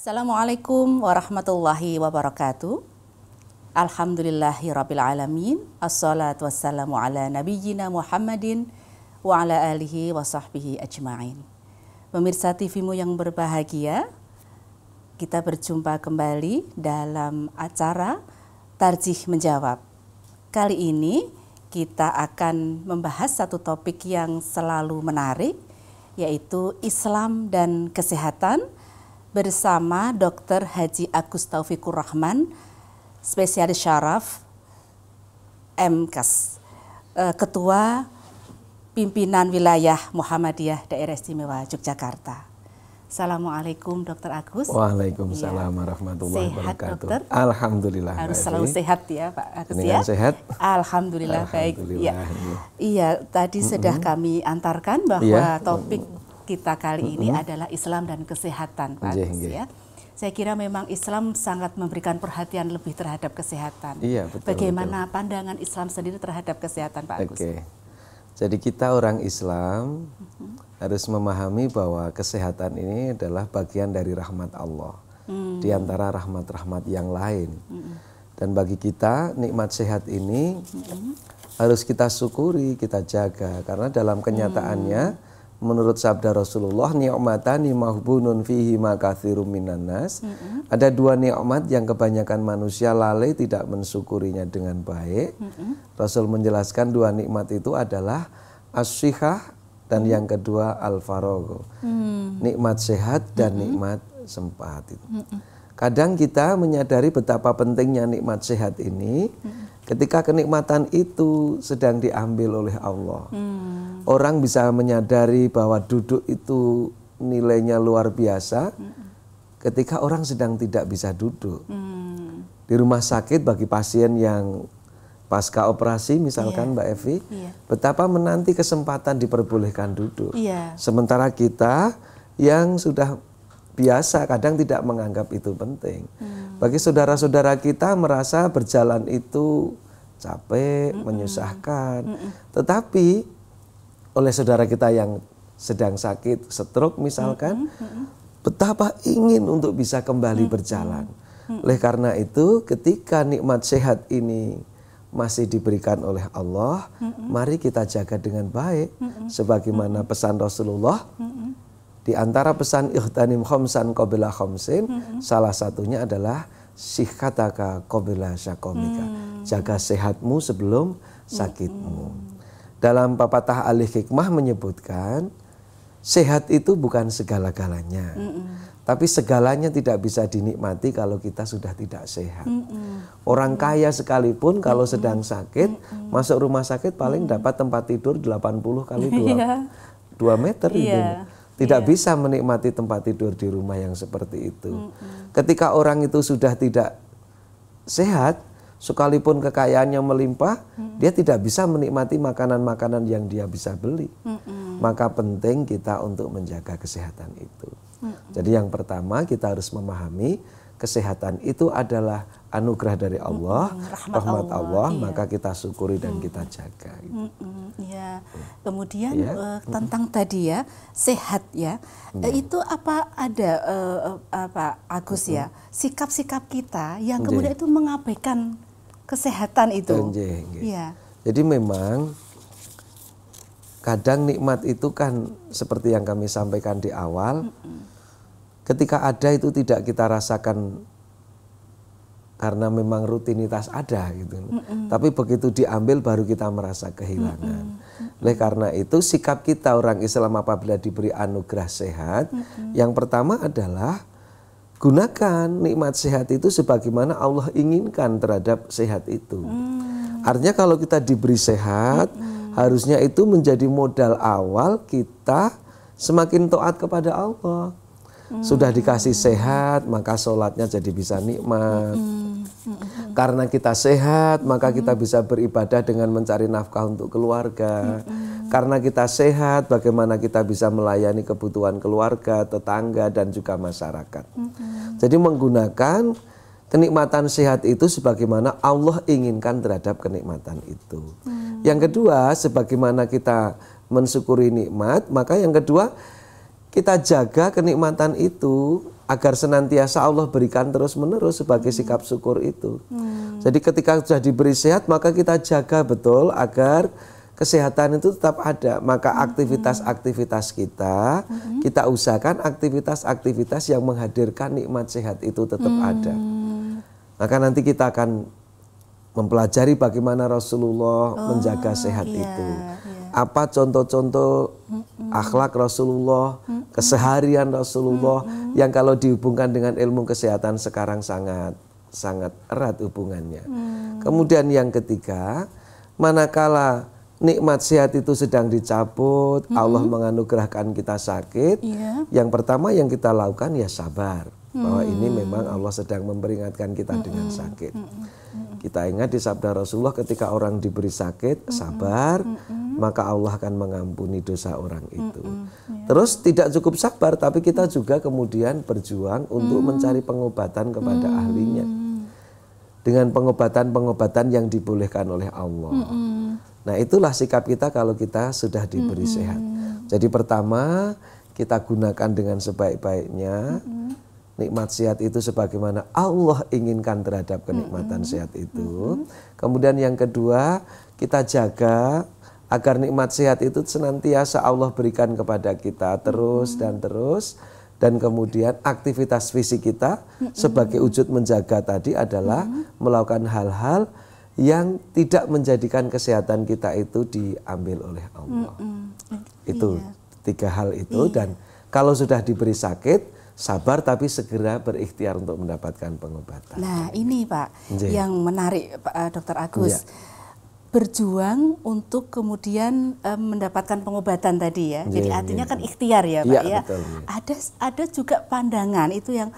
Assalamualaikum warahmatullahi wabarakatuh. Alhamdulillahirabbil alamin. Assalatu wassalamu ala nabiyyina Muhammadin wa ala alihi wa sahbihi ajma'in. Pemirsa TV-mu yang berbahagia, kita berjumpa kembali dalam acara Tarjih Menjawab. Kali ini kita akan membahas satu topik yang selalu menarik, yaitu Islam dan Kesehatan, bersama Dr. Haji Agus Taufikur Rahman, spesialis syaraf MKes, Ketua Pimpinan Wilayah Muhammadiyah Daerah Istimewa Yogyakarta. Assalamualaikum Dr. Agus. Waalaikumsalam warahmatullahi wabarakatuh. Dokter? Alhamdulillah. Harus selalu sehat ya Pak Agus ya. Sehat? Alhamdulillah, baik. Iya, tadi sudah kami antarkan bahwa topik kita kali ini adalah Islam dan Kesehatan, Pak Agus ya. Saya kira memang Islam sangat memberikan perhatian lebih terhadap kesehatan. Iya, betul. Bagaimana pandangan Islam sendiri terhadap kesehatan, Pak Agus? Oke. Jadi kita orang Islam harus memahami bahwa kesehatan ini adalah bagian dari rahmat Allah. Di antara rahmat-rahmat yang lain. Dan bagi kita nikmat sehat ini harus kita syukuri, kita jaga. Karena dalam kenyataannya menurut sabda Rasulullah, ni'matani mahbunun fihi ma katsirum minan nas. Ada dua nikmat yang kebanyakan manusia lalai tidak mensyukurinya dengan baik. Rasul menjelaskan dua nikmat itu adalah as-sihah dan yang kedua al-faragh. Nikmat sehat dan nikmat sempat itu. Kadang kita menyadari betapa pentingnya nikmat sehat ini ketika kenikmatan itu sedang diambil oleh Allah. Orang bisa menyadari bahwa duduk itu nilainya luar biasa ketika orang sedang tidak bisa duduk. Di rumah sakit bagi pasien yang pasca operasi misalkan Mbak Evi, betapa menanti kesempatan diperbolehkan duduk. Sementara kita yang sudah biasa kadang tidak menganggap itu penting. Bagi saudara-saudara kita merasa berjalan itu capek, menyusahkan. Tetapi oleh saudara kita yang sedang sakit, stroke misalkan, betapa ingin untuk bisa kembali berjalan. Oleh karena itu, ketika nikmat sehat ini masih diberikan oleh Allah, mari kita jaga dengan baik. Sebagaimana pesan Rasulullah, di antara pesan ightanim khamsan qabla khamsin, salah satunya adalah sihhataka qabla syakomika. Jaga sehatmu sebelum sakitmu. Dalam pepatah Ahli Hikmah menyebutkan, sehat itu bukan segala-galanya. Tapi segalanya tidak bisa dinikmati kalau kita sudah tidak sehat. Orang kaya sekalipun kalau sedang sakit, masuk rumah sakit paling dapat tempat tidur 80 kali 2 meter. Tidak bisa menikmati tempat tidur di rumah yang seperti itu. Ketika orang itu sudah tidak sehat, sekalipun kekayaannya melimpah, dia tidak bisa menikmati makanan-makanan yang dia bisa beli. Maka penting kita untuk menjaga kesehatan itu. Jadi yang pertama kita harus memahami kesehatan itu adalah anugerah dari Allah, rahmat Allah, maka kita syukuri dan kita jaga. Kemudian tentang tadi ya, sehat ya, itu apa ada Pak Agus ya, sikap-sikap kita yang kemudian itu mengabaikan kesehatan itu. Jadi memang kadang nikmat itu kan seperti yang kami sampaikan di awal, ketika ada itu tidak kita rasakan karena memang rutinitas ada gitu. Tapi begitu diambil baru kita merasa kehilangan. Oleh karena itu sikap kita orang Islam apabila diberi anugerah sehat, yang pertama adalah gunakan nikmat sehat itu sebagaimana Allah inginkan terhadap sehat itu. Artinya kalau kita diberi sehat, harusnya itu menjadi modal awal kita semakin taat kepada Allah. Sudah dikasih sehat, maka sholatnya jadi bisa nikmat. Karena kita sehat, maka kita bisa beribadah dengan mencari nafkah untuk keluarga. Karena kita sehat, bagaimana kita bisa melayani kebutuhan keluarga, tetangga, dan juga masyarakat. Jadi menggunakan kenikmatan sehat itu sebagaimana Allah inginkan terhadap kenikmatan itu. Yang kedua, sebagaimana kita mensyukuri nikmat, maka yang kedua, kita jaga kenikmatan itu agar senantiasa Allah berikan terus-menerus sebagai sikap syukur itu. Jadi ketika sudah diberi sehat, maka kita jaga betul agar kesehatan itu tetap ada. Maka aktivitas-aktivitas kita usahakan aktivitas-aktivitas yang menghadirkan nikmat sehat itu tetap ada. Maka nanti kita akan mempelajari bagaimana Rasulullah menjaga sehat itu. Apa contoh-contoh akhlak Rasulullah, keseharian Rasulullah yang kalau dihubungkan dengan ilmu kesehatan sekarang sangat erat hubungannya. Kemudian yang ketiga, manakala nikmat sehat itu sedang dicabut, Allah menganugerahkan kita sakit, yang pertama yang kita lakukan ya sabar. Bahwa ini memang Allah sedang memperingatkan kita dengan sakit. Kita ingat di sabda Rasulullah, ketika orang diberi sakit, sabar, maka Allah akan mengampuni dosa orang itu. Terus tidak cukup sabar, tapi kita juga kemudian berjuang untuk mencari pengobatan kepada ahlinya. Dengan pengobatan-pengobatan yang dibolehkan oleh Allah. Nah, itulah sikap kita kalau kita sudah diberi sehat. Jadi pertama, kita gunakan dengan sebaik-baiknya. Nikmat sehat itu sebagaimana Allah inginkan terhadap kenikmatan sehat itu. Kemudian yang kedua, kita jaga agar nikmat sehat itu senantiasa Allah berikan kepada kita terus dan terus. Dan kemudian aktivitas fisik kita sebagai wujud menjaga tadi adalah melakukan hal-hal yang tidak menjadikan kesehatan kita itu diambil oleh Allah. Itu tiga hal itu. Dan kalau sudah diberi sakit, sabar tapi segera berikhtiar untuk mendapatkan pengobatan. Nah ini Pak, yang menarik Pak Dr. Agus, berjuang untuk kemudian mendapatkan pengobatan tadi ya. Jadi artinya kan ikhtiar ya Pak ya. Betul, ada juga pandangan itu yang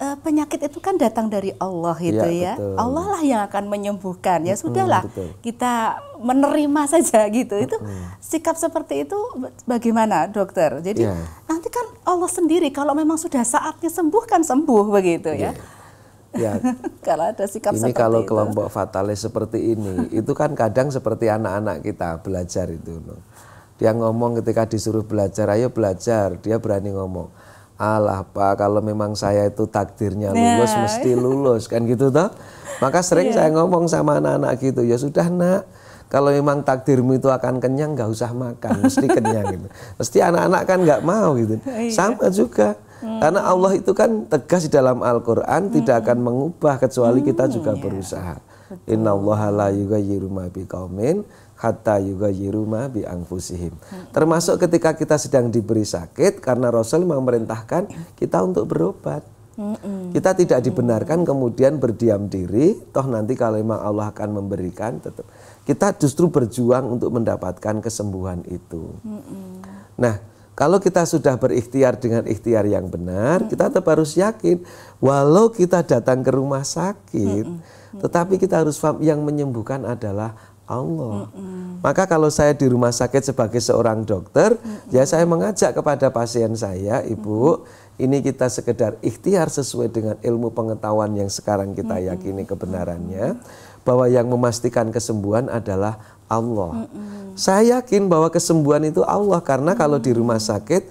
penyakit itu kan datang dari Allah gitu ya. Betul. Allah lah yang akan menyembuhkan. Ya sudahlah, kita menerima saja gitu. Itu sikap seperti itu bagaimana dokter? Jadi nanti kan Allah sendiri kalau memang sudah saatnya sembuh kan sembuh begitu ya. Kalau ada sikap ini seperti kalau itu. kelompok fatalis seperti ini, itu kan kadang seperti anak-anak kita belajar itu. Dia ngomong ketika disuruh belajar, ayo belajar, dia berani ngomong. Alah Pak, kalau memang saya itu takdirnya lulus, mesti lulus, kan gitu toh. Maka sering saya ngomong sama anak-anak gitu, ya sudah nak, kalau memang takdirmu itu akan kenyang, gak usah makan, mesti kenyang gitu. Mesti anak-anak kan gak mau gitu. Sama juga, karena Allah itu kan tegas di dalam Al-Quran, tidak akan mengubah kecuali kita juga berusaha. Innallaha la yughayyiru ma biqaumin hatta yughayyiru ma bi anfusihim. Termasuk ketika kita sedang diberi sakit, karena Rasul memerintahkan kita untuk berobat. Kita tidak dibenarkan kemudian berdiam diri, toh nanti kalau memang Allah akan memberikan, tetap kita justru berjuang untuk mendapatkan kesembuhan itu. Nah, kalau kita sudah berikhtiar dengan ikhtiar yang benar, kita tetap harus yakin, walau kita datang ke rumah sakit, tetapi kita harus paham yang menyembuhkan adalah Allah. Maka kalau saya di rumah sakit sebagai seorang dokter, ya saya mengajak kepada pasien saya, Ibu, ini kita sekedar ikhtiar sesuai dengan ilmu pengetahuan yang sekarang kita yakini kebenarannya, bahwa yang memastikan kesembuhan adalah Allah. Saya yakin bahwa kesembuhan itu Allah, karena kalau di rumah sakit,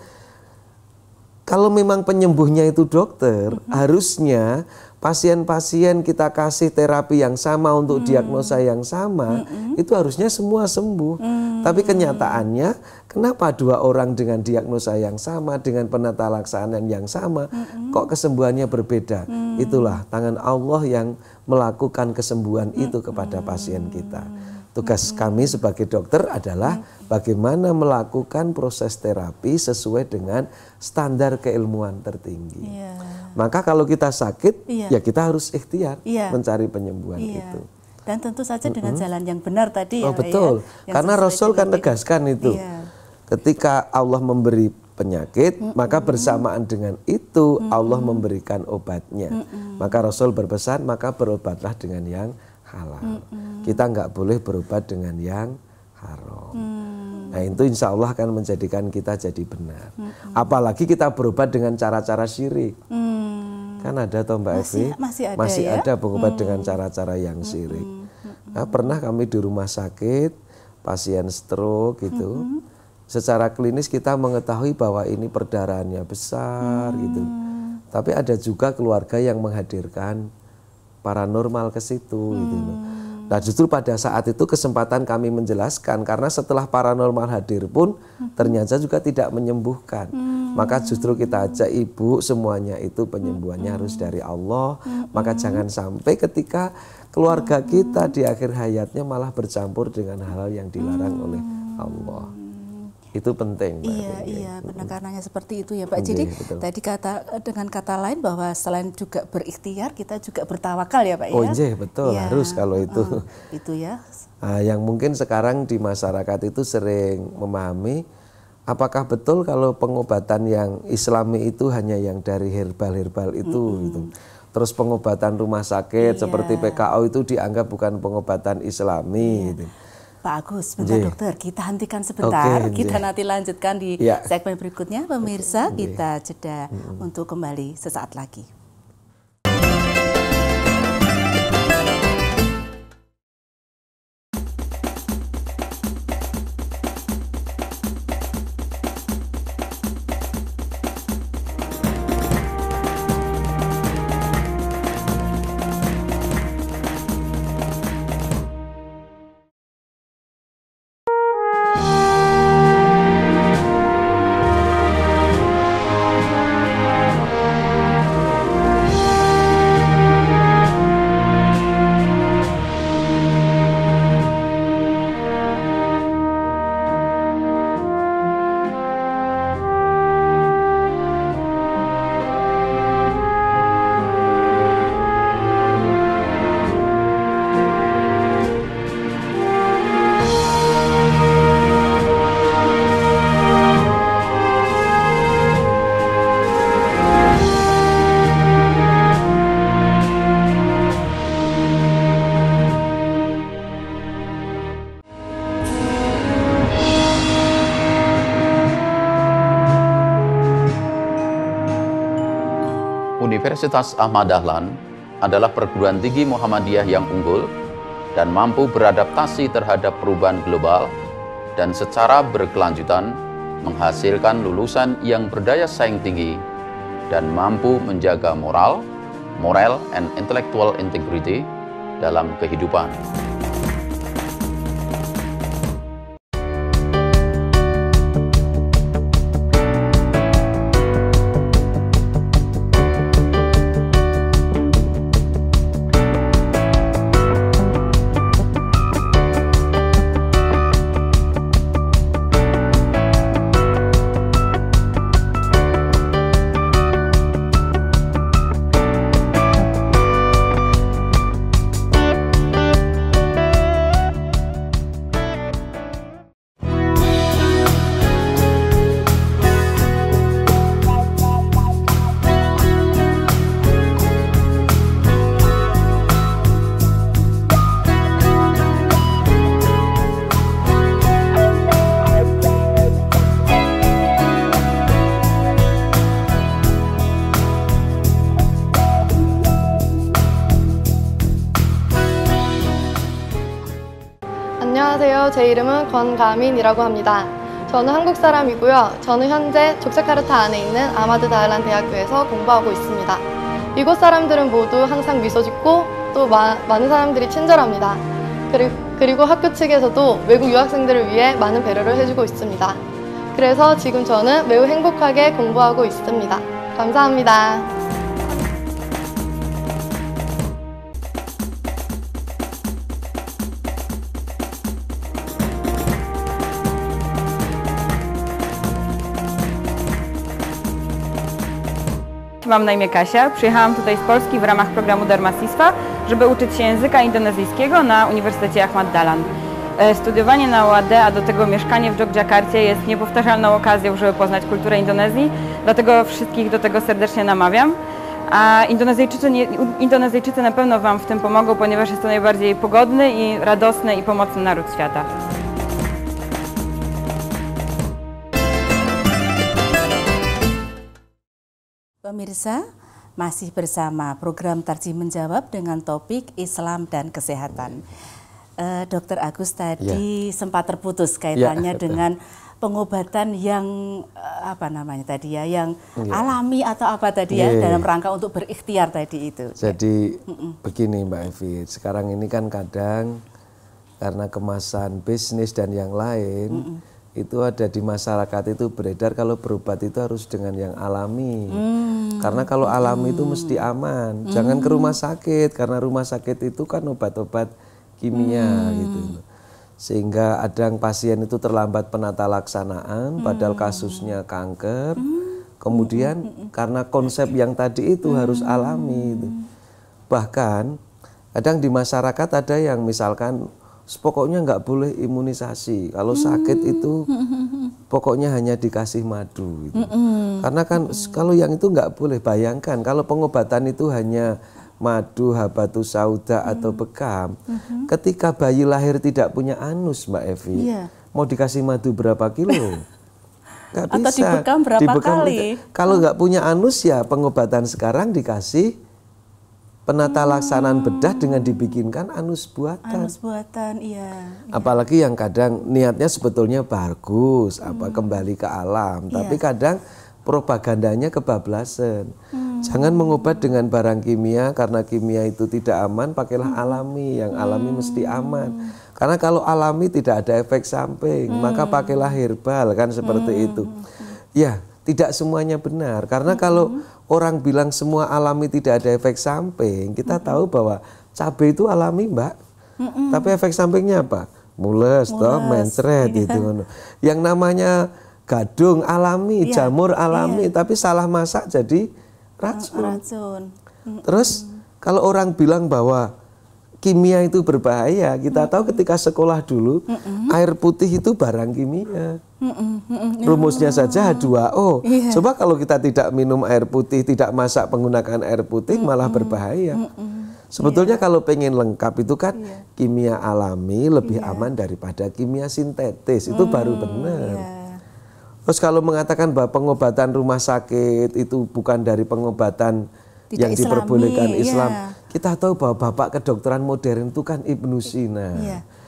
kalau memang penyembuhnya itu dokter, harusnya pasien-pasien kita kasih terapi yang sama untuk diagnosa yang sama, itu harusnya semua sembuh. Tapi kenyataannya, kenapa dua orang dengan diagnosa yang sama, dengan penata laksanaan yang sama, kok kesembuhannya berbeda? Itulah tangan Allah yang melakukan kesembuhan itu kepada pasien kita. Tugas kami sebagai dokter adalah bagaimana melakukan proses terapi sesuai dengan standar keilmuan tertinggi. Maka kalau kita sakit, ya kita harus ikhtiar mencari penyembuhan itu. Dan tentu saja dengan jalan yang benar tadi ya. Betul, karena Rasul kan tegaskan itu. Ketika Allah memberi penyakit, maka bersamaan dengan itu Allah memberikan obatnya. Maka Rasul berpesan, maka berobatlah dengan yang halal. Kita nggak boleh berobat dengan yang haram. Nah itu insya Allah akan menjadikan kita jadi benar. Apalagi kita berobat dengan cara-cara syirik. Kan ada toh Mbak Evi? Masih ada berobat dengan cara-cara yang syirik. Nah, pernah kami di rumah sakit, pasien stroke gitu. Secara klinis kita mengetahui bahwa ini perdarahannya besar gitu. Tapi ada juga keluarga yang menghadirkan paranormal ke situ gitu loh. Nah justru pada saat itu kesempatan kami menjelaskan, karena setelah paranormal hadir pun ternyata juga tidak menyembuhkan. Maka justru kita ajak ibu, semuanya itu penyembuhannya harus dari Allah. Maka jangan sampai ketika keluarga kita di akhir hayatnya malah bercampur dengan hal yang dilarang oleh Allah. Itu penting, Mbak. Iya, penekanannya seperti itu ya, Pak. Jadi tadi dengan kata lain bahwa selain juga berikhtiar, kita juga bertawakal ya, Pak ya. Oh iya, betul, ya, harus kalau itu. Itu ya. Nah, yang mungkin sekarang di masyarakat itu sering memahami, apakah betul kalau pengobatan yang Islami itu hanya yang dari herbal-herbal itu gitu. Terus pengobatan rumah sakit seperti PKO itu dianggap bukan pengobatan Islami gitu. Pak Agus, bentar dokter, kita hentikan sebentar, kita nanti lanjutkan di segmen berikutnya. Pemirsa, kita jeda untuk kembali sesaat lagi. Universitas Ahmad Dahlan adalah perguruan tinggi Muhammadiyah yang unggul dan mampu beradaptasi terhadap perubahan global dan secara berkelanjutan menghasilkan lulusan yang berdaya saing tinggi dan mampu menjaga moral and intellectual integrity dalam kehidupan. 안녕하세요. 제 이름은 권가민이라고 합니다. 저는 한국 사람이고요. 저는 현재 족자카르타 안에 있는 아마드 다알란 대학교에서 공부하고 있습니다. 이곳 사람들은 모두 항상 미소 짓고 또 많은 사람들이 친절합니다. 그리고 학교 측에서도 외국 유학생들을 위해 많은 배려를 해주고 있습니다. 그래서 지금 저는 매우 행복하게 공부하고 있습니다. 감사합니다. Mam na imię Kasia. Przyjechałam tutaj z Polski w ramach programu Dharmasistwa, żeby uczyć się języka indonezyjskiego na Uniwersytecie Ahmad Dahlan. Studiowanie na UAD, a do tego mieszkanie w Jogjakarcie jest niepowtarzalną okazją, żeby poznać kulturę Indonezji, dlatego wszystkich do tego serdecznie namawiam. A Indonezyjczycy na pewno Wam w tym pomogą, ponieważ jest to najbardziej pogodny i radosny i pomocny naród świata. Pemirsa, masih bersama program Tarjih Menjawab dengan topik Islam dan Kesehatan. Dr. Agus tadi sempat terputus kaitannya dengan pengobatan yang apa namanya tadi ya, yang alami atau apa tadi ya, dalam rangka untuk berikhtiar tadi itu. Jadi begini Mbak Evi, sekarang ini kan kadang karena kemasan bisnis dan yang lain itu ada di masyarakat itu beredar kalau berobat itu harus dengan yang alami. Karena kalau alami itu mesti aman. Jangan ke rumah sakit, karena rumah sakit itu kan obat-obat kimia gitu. Sehingga kadang pasien itu terlambat penata laksanaan padahal kasusnya kanker. Kemudian karena konsep yang tadi itu harus alami gitu. Bahkan kadang di masyarakat ada yang misalkan pokoknya nggak boleh imunisasi. Kalau sakit itu pokoknya hanya dikasih madu gitu. Karena kan kalau yang itu nggak boleh. Bayangkan kalau pengobatan itu hanya madu, habatus sauda atau bekam. Ketika bayi lahir tidak punya anus, Mbak Evi, mau dikasih madu berapa kilo? Nggak bisa. Atau dibekam berapa kali? Kalau nggak punya anus ya pengobatan sekarang dikasih penata laksanaan bedah dengan dibikinkan anus buatan. Anus buatan, iya. Apalagi yang kadang niatnya sebetulnya bagus, kembali ke alam, tapi kadang propagandanya kebablasan. Jangan mengobat dengan barang kimia karena kimia itu tidak aman, pakailah alami, yang alami mesti aman. Karena kalau alami tidak ada efek samping, maka pakailah herbal kan seperti itu. Ya, tidak semuanya benar. Karena kalau orang bilang semua alami tidak ada efek samping, kita tahu bahwa cabai itu alami, Mbak. Tapi efek sampingnya apa? Mules, toh, mencret gitu. Yang namanya gadung alami, jamur alami, tapi salah masak jadi racun. Terus kalau orang bilang bahwa kimia itu berbahaya, kita tahu ketika sekolah dulu air putih itu barang kimia. Rumusnya saja H2O. Coba kalau kita tidak minum air putih, tidak masak menggunakan air putih, malah berbahaya. Sebetulnya kalau pengen lengkap itu kan kimia alami lebih aman daripada kimia sintetis, itu baru benar. Terus kalau mengatakan bahwa pengobatan rumah sakit itu bukan dari pengobatan yang diperbolehkan Islam, kita tahu bahwa bapak kedokteran modern itu kan Ibnu Sina.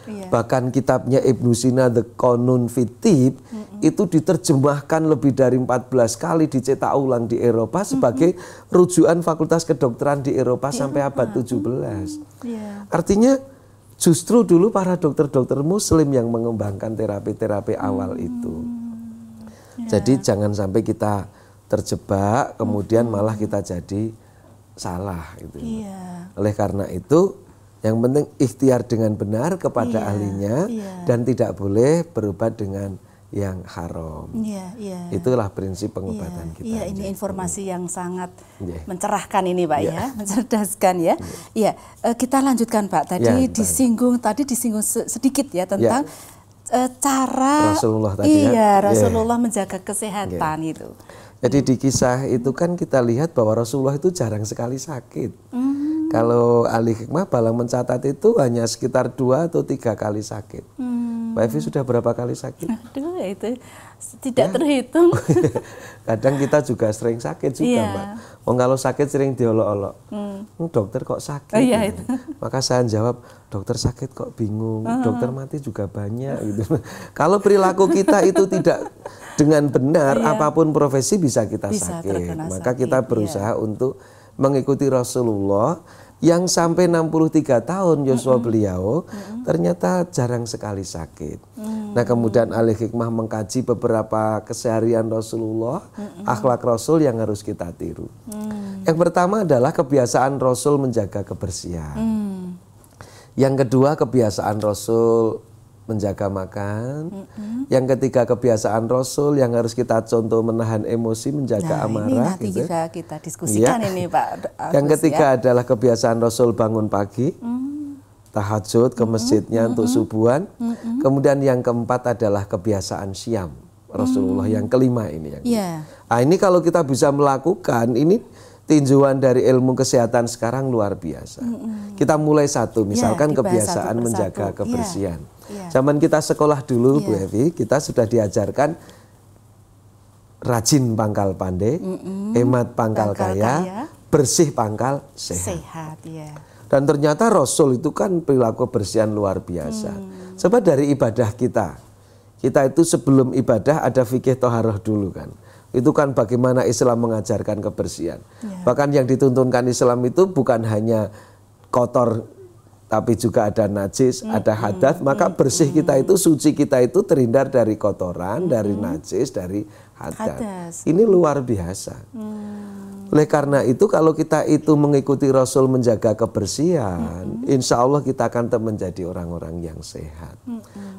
Bahkan kitabnya Ibnu Sina The Qanun fit Tibb itu diterjemahkan lebih dari 14 kali, dicetak ulang di Eropa sebagai rujukan fakultas kedokteran di Eropa sampai abad 17. Artinya justru dulu para dokter-dokter muslim yang mengembangkan terapi-terapi awal itu. Jadi jangan sampai kita terjebak kemudian malah kita jadi salah gitu. Oleh karena itu yang penting ikhtiar dengan benar kepada ahlinya dan tidak boleh berobat dengan yang haram. Itulah prinsip pengobatan kita. Iya, ini informasi yang sangat mencerahkan ini Pak ya, mencerdaskan ya. Iya, kita lanjutkan Pak. Tadi disinggung sedikit ya tentang cara Rasulullah tadi Rasulullah menjaga kesehatan itu. Jadi di kisah itu kan kita lihat bahwa Rasulullah itu jarang sekali sakit. Kalau ahli hikmah Balang mencatat itu hanya sekitar 2 atau 3 kali sakit. Mbak Evi sudah berapa kali sakit? Aduh, itu tidak terhitung. Kadang kita juga sering sakit juga, Mbak. Kalau sakit sering diolok-olok. Dokter kok sakit? Itu. Maka saya jawab, dokter sakit kok bingung. Dokter mati juga banyak gitu. Kalau perilaku kita itu tidak dengan benar, apapun profesi bisa kita sakit. Maka kita berusaha untuk mengikuti Rasulullah yang sampai 63 tahun Yosua beliau ternyata jarang sekali sakit. Nah kemudian ahli hikmah mengkaji beberapa keseharian Rasulullah, akhlak Rasul yang harus kita tiru. Yang pertama adalah kebiasaan Rasul menjaga kebersihan. Yang kedua kebiasaan Rasul menjaga makan. Yang ketiga kebiasaan Rasul yang harus kita contoh menahan emosi, menjaga amarah. Ini nanti kita diskusikan ini Pak. Yang ketiga adalah kebiasaan Rasul bangun pagi, tahajud ke masjidnya untuk subuhan. Kemudian yang keempat adalah kebiasaan syam Rasulullah. Yang kelima ini. Nah ini kalau kita bisa melakukan ini tinjauan dari ilmu kesehatan sekarang luar biasa. Kita mulai satu, misalkan kebiasaan menjaga kebersihan. Zaman kita sekolah dulu Bu Evi, kita sudah diajarkan rajin pangkal pandai, hemat pangkal kaya, bersih pangkal sehat. Dan ternyata Rasul itu kan perilaku kebersihan luar biasa. Sebab dari ibadah kita kita itu sebelum ibadah ada fikih toharoh dulu kan. Itu kan bagaimana Islam mengajarkan kebersihan. Bahkan yang dituntunkan Islam itu bukan hanya kotor, tapi juga ada najis, ada hadas. Maka bersih kita itu, suci kita itu terhindar dari kotoran, dari najis, dari hadas. Ini luar biasa. Oleh karena itu kalau kita itu mengikuti Rasul menjaga kebersihan, insya Allah kita akan menjadi orang-orang yang sehat.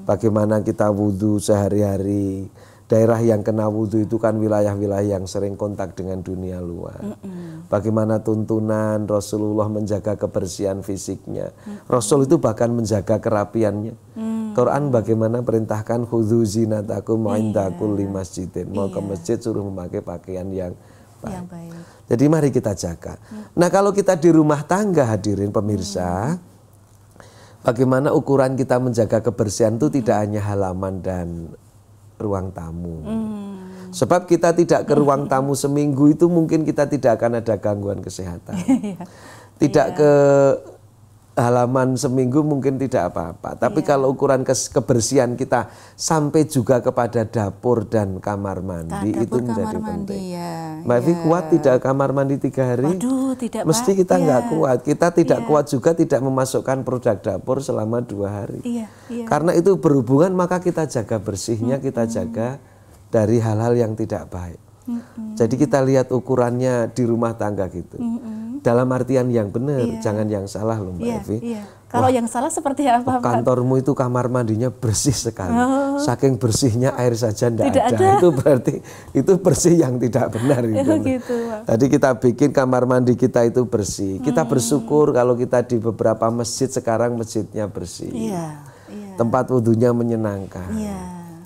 Bagaimana kita wudhu sehari-hari, daerah yang kena wudhu itu kan wilayah-wilayah yang sering kontak dengan dunia luar. Bagaimana tuntunan Rasulullah menjaga kebersihan fisiknya. Rasul itu bahkan menjaga kerapiannya. Quran bagaimana perintahkan khudzu zinatakum inda kulli masjidin. Mau ke masjid suruh memakai pakaian yang baik. Jadi mari kita jaga. Nah kalau kita di rumah tangga hadirin pemirsa, bagaimana ukuran kita menjaga kebersihan itu tidak hanya halaman dan ruang tamu. Sebab kita tidak ke ruang tamu seminggu itu mungkin kita tidak akan ada gangguan kesehatan. Tidak ke halaman seminggu mungkin tidak apa-apa. Tapi kalau ukuran kebersihan kita sampai juga kepada dapur dan kamar mandi itu menjadi penting. Mbak Evi kuat tidak kamar mandi 3 hari? Waduh, tidak, mesti Pak. kita nggak kuat. Kita tidak kuat juga tidak memasukkan produk dapur selama 2 hari. Karena itu berhubungan maka kita jaga bersihnya, kita jaga dari hal-hal yang tidak baik. Jadi kita lihat ukurannya di rumah tangga gitu. Dalam artian yang benar, jangan yang salah loh Mbak Evi. Kalau yang salah seperti apa Pak? Kantormu itu kamar mandinya bersih sekali. Saking bersihnya air saja tidak ada. Itu berarti itu bersih yang tidak benar. Gitu, Pak. Tadi kita bikin kamar mandi kita itu bersih. Kita bersyukur kalau kita di beberapa masjid sekarang masjidnya bersih. Tempat wudhunya menyenangkan.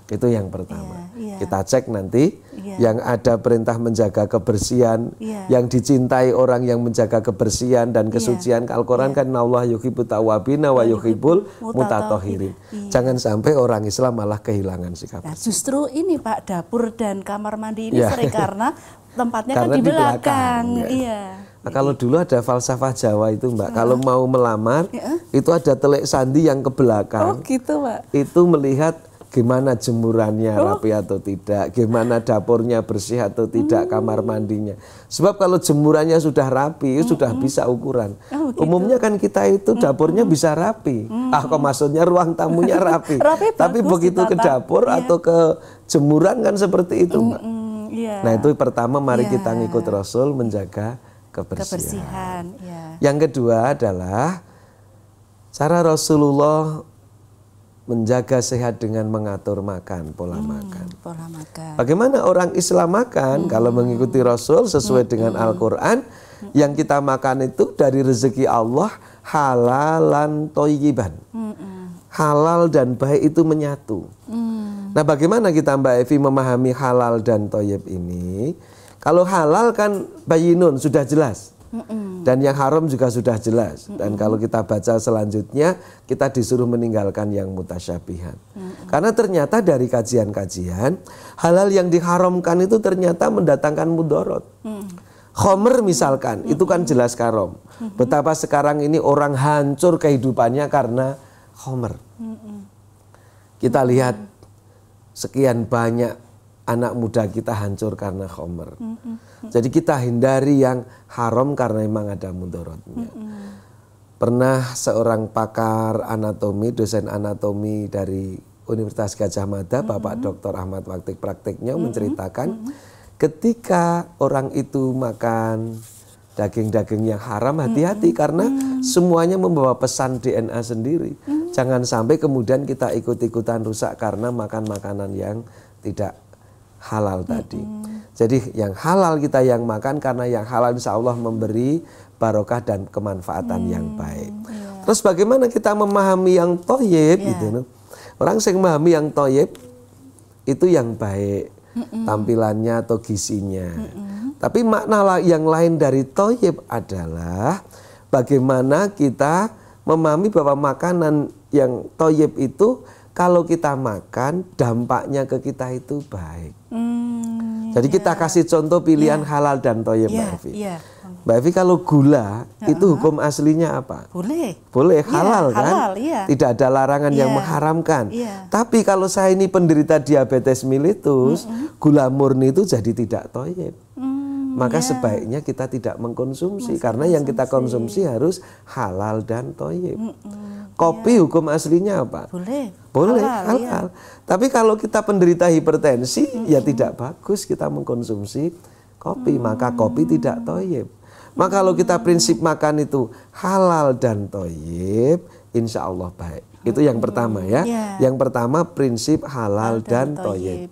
Itu yang pertama. Kita cek nanti yang ada perintah menjaga kebersihan, yang dicintai orang yang menjaga kebersihan dan kesucian. Al-Quran kan Allah yuhibbut tawwabina wa yuhibbul mutatahhirin. Jangan sampai orang Islam malah kehilangan sikap. Nah, justru ini Pak, dapur dan kamar mandi ini sering karena tempatnya kan di belakang. Nah, kalau dulu ada falsafah Jawa itu Mbak, kalau mau melamar itu ada telik sandi yang ke belakang. Gitu Pak. Itu melihat gimana jemurannya rapi atau tidak, gimana dapurnya bersih atau tidak, kamar mandinya. Sebab kalau jemurannya sudah rapi, sudah bisa ukuran. Umumnya kan kita itu dapurnya bisa rapi. Kok maksudnya ruang tamunya rapi. Tapi begitu ke dapur atau ke jemuran kan seperti itu, Mbak. Nah itu pertama mari kita ngikut Rasul menjaga kebersihan. Yang kedua adalah cara Rasulullah menjaga sehat dengan mengatur makan, pola makan. Bagaimana orang Islam makan? Kalau mengikuti Rasul sesuai dengan Al-Quran, yang kita makan itu dari rezeki Allah halalan thayyiban. Halal dan baik itu menyatu. Nah bagaimana kita Mbak Evi memahami halal dan thayyib ini? Kalau halal kan bayinun, sudah jelas. Dan yang haram juga sudah jelas. Dan kalau kita baca selanjutnya, kita disuruh meninggalkan yang mutasyabihan. Karena ternyata dari kajian-kajian, halal yang diharamkan itu ternyata mendatangkan mudorot. Khomer misalkan, itu kan jelas karom. Betapa sekarang ini orang hancur kehidupannya karena khomer. Kita lihat sekian banyak anak muda kita hancur karena khomer. Jadi kita hindari yang haram karena memang ada mudorotnya. Pernah seorang pakar anatomi, dosen anatomi dari Universitas Gadjah Mada, Bapak Dr. Ahmad Waktik prakteknya menceritakan ketika orang itu makan daging-daging yang haram, hati-hati karena semuanya membawa pesan DNA sendiri. Jangan sampai kemudian kita ikut-ikutan rusak karena makan makanan yang tidak halal tadi. Jadi yang halal kita yang makan karena yang halal insya Allah memberi barokah dan kemanfaatan yang baik. Terus bagaimana kita memahami yang thayyib gitu. Orang yang memahami yang thayyib itu yang baik tampilannya atau gizinya. Tapi makna yang lain dari thayyib adalah bagaimana kita memahami bahwa makanan yang thayyib itu kalau kita makan dampaknya ke kita itu baik. Jadi kita kasih contoh pilihan halal dan thayyib Mbak Evi. Mbak Evi, kalau gula itu hukum aslinya apa? Boleh. Boleh, halal kan? Halal, iya. Tidak ada larangan yang mengharamkan. Iya. Tapi kalau saya ini penderita diabetes mellitus, gula murni itu jadi tidak thayyib. Maka sebaiknya kita tidak mengkonsumsi karena yang kita konsumsi harus halal dan thayyib. Kopi hukum aslinya apa? Boleh. Boleh, halal. Tapi kalau kita penderita hipertensi, ya tidak bagus kita mengkonsumsi kopi, maka kopi tidak thayyib. Maka kalau kita prinsip makan itu halal dan thayyib, insya Allah baik. Itu yang pertama ya. Yang pertama prinsip halal dan thayyib.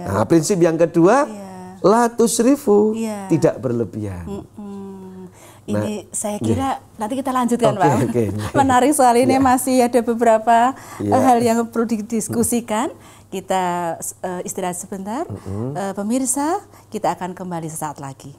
Nah, prinsip yang kedua, la tusrifu, tidak berlebihan. Ini saya kira nanti kita lanjutkan Pak. Menarik soal ini, masih ada beberapa hal yang perlu didiskusikan. Kita istirahat sebentar. Pemirsa, kita akan kembali sesaat lagi.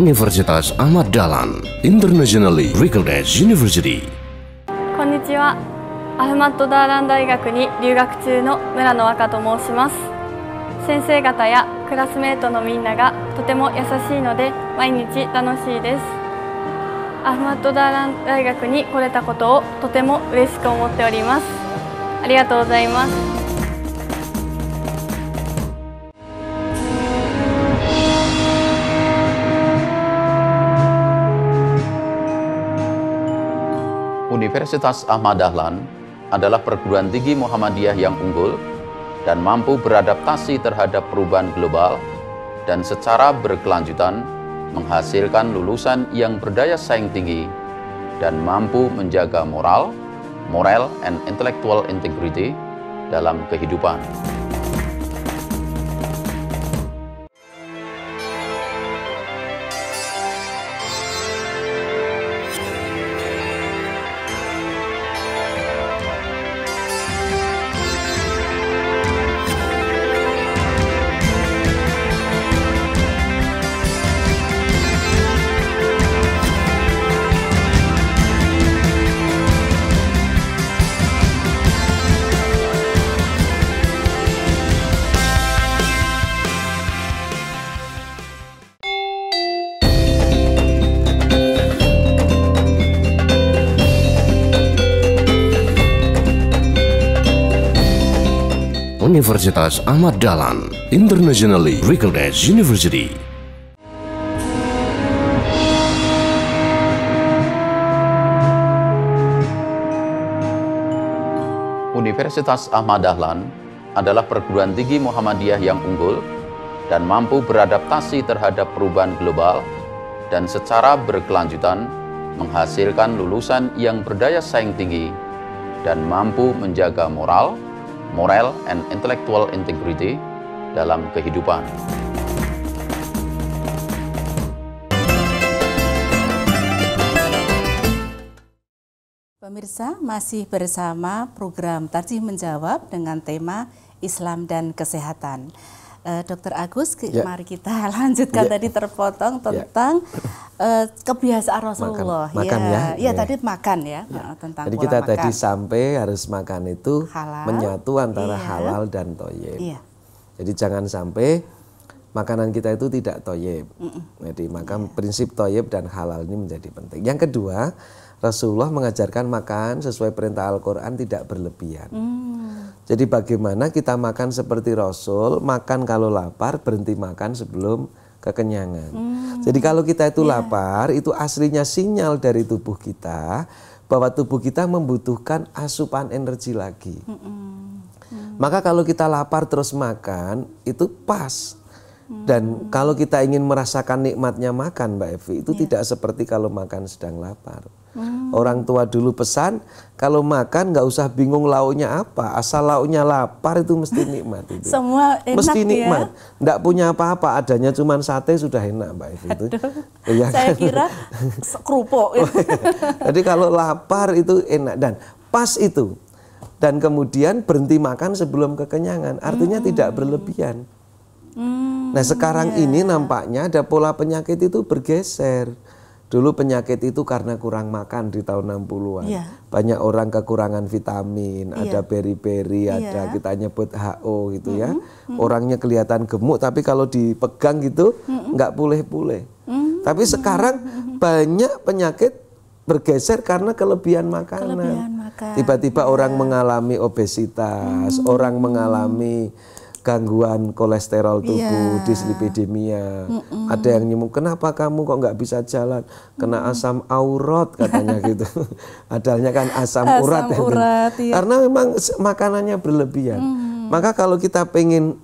Universitas Ahmad Dahlan Internationally Recognized University。こんにちは。アフマッドダーラン大学に留学中の村野和香と申します。先生方やクラスメートのみんながとても優しいので毎日楽しいです。アフマッドダーラン大学に来れたことをとても嬉しく思っております。ありがとうございます。Universitas Ahmad Dahlan adalah perguruan tinggi Muhammadiyah yang unggul dan mampu beradaptasi terhadap perubahan global dan secara berkelanjutan menghasilkan lulusan yang berdaya saing tinggi dan mampu menjaga moral and intellectual integrity dalam kehidupan. Universitas Ahmad Dahlan Internationally Recognized University. Universitas Ahmad Dahlan adalah perguruan tinggi Muhammadiyah yang unggul dan mampu beradaptasi terhadap perubahan global dan secara berkelanjutan menghasilkan lulusan yang berdaya saing tinggi dan mampu menjaga moral and intellectual integrity dalam kehidupan. Pemirsa, masih bersama program Tarjih Menjawab dengan tema Islam dan Kesehatan. Dr. Agus, mari kita lanjutkan. Tadi terpotong tentang kebiasaan Rasulullah. Makan ya. Tadi makan ya. Tentang jadi kita makan. tadi sampai harus makan itu halal, menyatu antara halal dan thayyib. Iya. Jadi jangan sampai makanan kita itu tidak toyib. Jadi maka prinsip toyib dan halal ini menjadi penting. Yang kedua, Rasulullah mengajarkan makan sesuai perintah Al-Quran tidak berlebihan. Jadi bagaimana kita makan seperti Rasul, makan kalau lapar, berhenti makan sebelum kekenyangan. Jadi kalau kita itu lapar, itu aslinya sinyal dari tubuh kita bahwa tubuh kita membutuhkan asupan energi lagi. Maka kalau kita lapar terus makan, itu pas. Dan kalau kita ingin merasakan nikmatnya makan, Mbak Evi, itu tidak seperti kalau makan sedang lapar. Orang tua dulu pesan, kalau makan nggak usah bingung lauknya apa, asal lauknya lapar itu mesti nikmat. Itu. Semua enak mesti nikmat, nggak punya apa-apa, adanya cuma sate sudah enak, Mbak Evi. Itu. Ya, saya kira kerupuk. Jadi kalau lapar itu enak dan pas itu. Dan kemudian berhenti makan sebelum kekenyangan, artinya tidak berlebihan. Nah sekarang ini nampaknya ada pola penyakit itu bergeser. Dulu penyakit itu karena kurang makan di tahun 60-an. Banyak orang kekurangan vitamin, ada beri-beri, ada kita nyebut HO gitu ya. Orangnya kelihatan gemuk tapi kalau dipegang gitu nggak pulih-pulih. Tapi sekarang banyak penyakit bergeser karena kelebihan makanan. Tiba-tiba orang mengalami obesitas, orang mengalami gangguan kolesterol tubuh, dislipidemia. Ada yang nyemuk, kenapa kamu kok nggak bisa jalan? Kena asam urat katanya gitu. Adanya kan asam urat. Karena memang makanannya berlebihan. Maka kalau kita pengen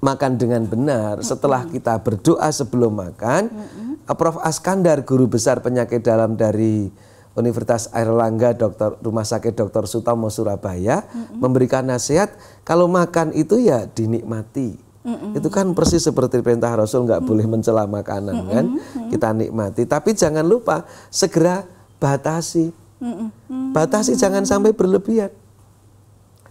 makan dengan benar, setelah kita berdoa sebelum makan, Prof. Askandar, guru besar penyakit dalam dari Universitas Airlangga, Rumah Sakit Dr. Sutomo Surabaya, memberikan nasihat kalau makan itu ya dinikmati. Itu kan persis seperti perintah Rasul, nggak boleh mencela makanan kan, kita nikmati. Tapi jangan lupa segera batasi, batasi jangan sampai berlebihan.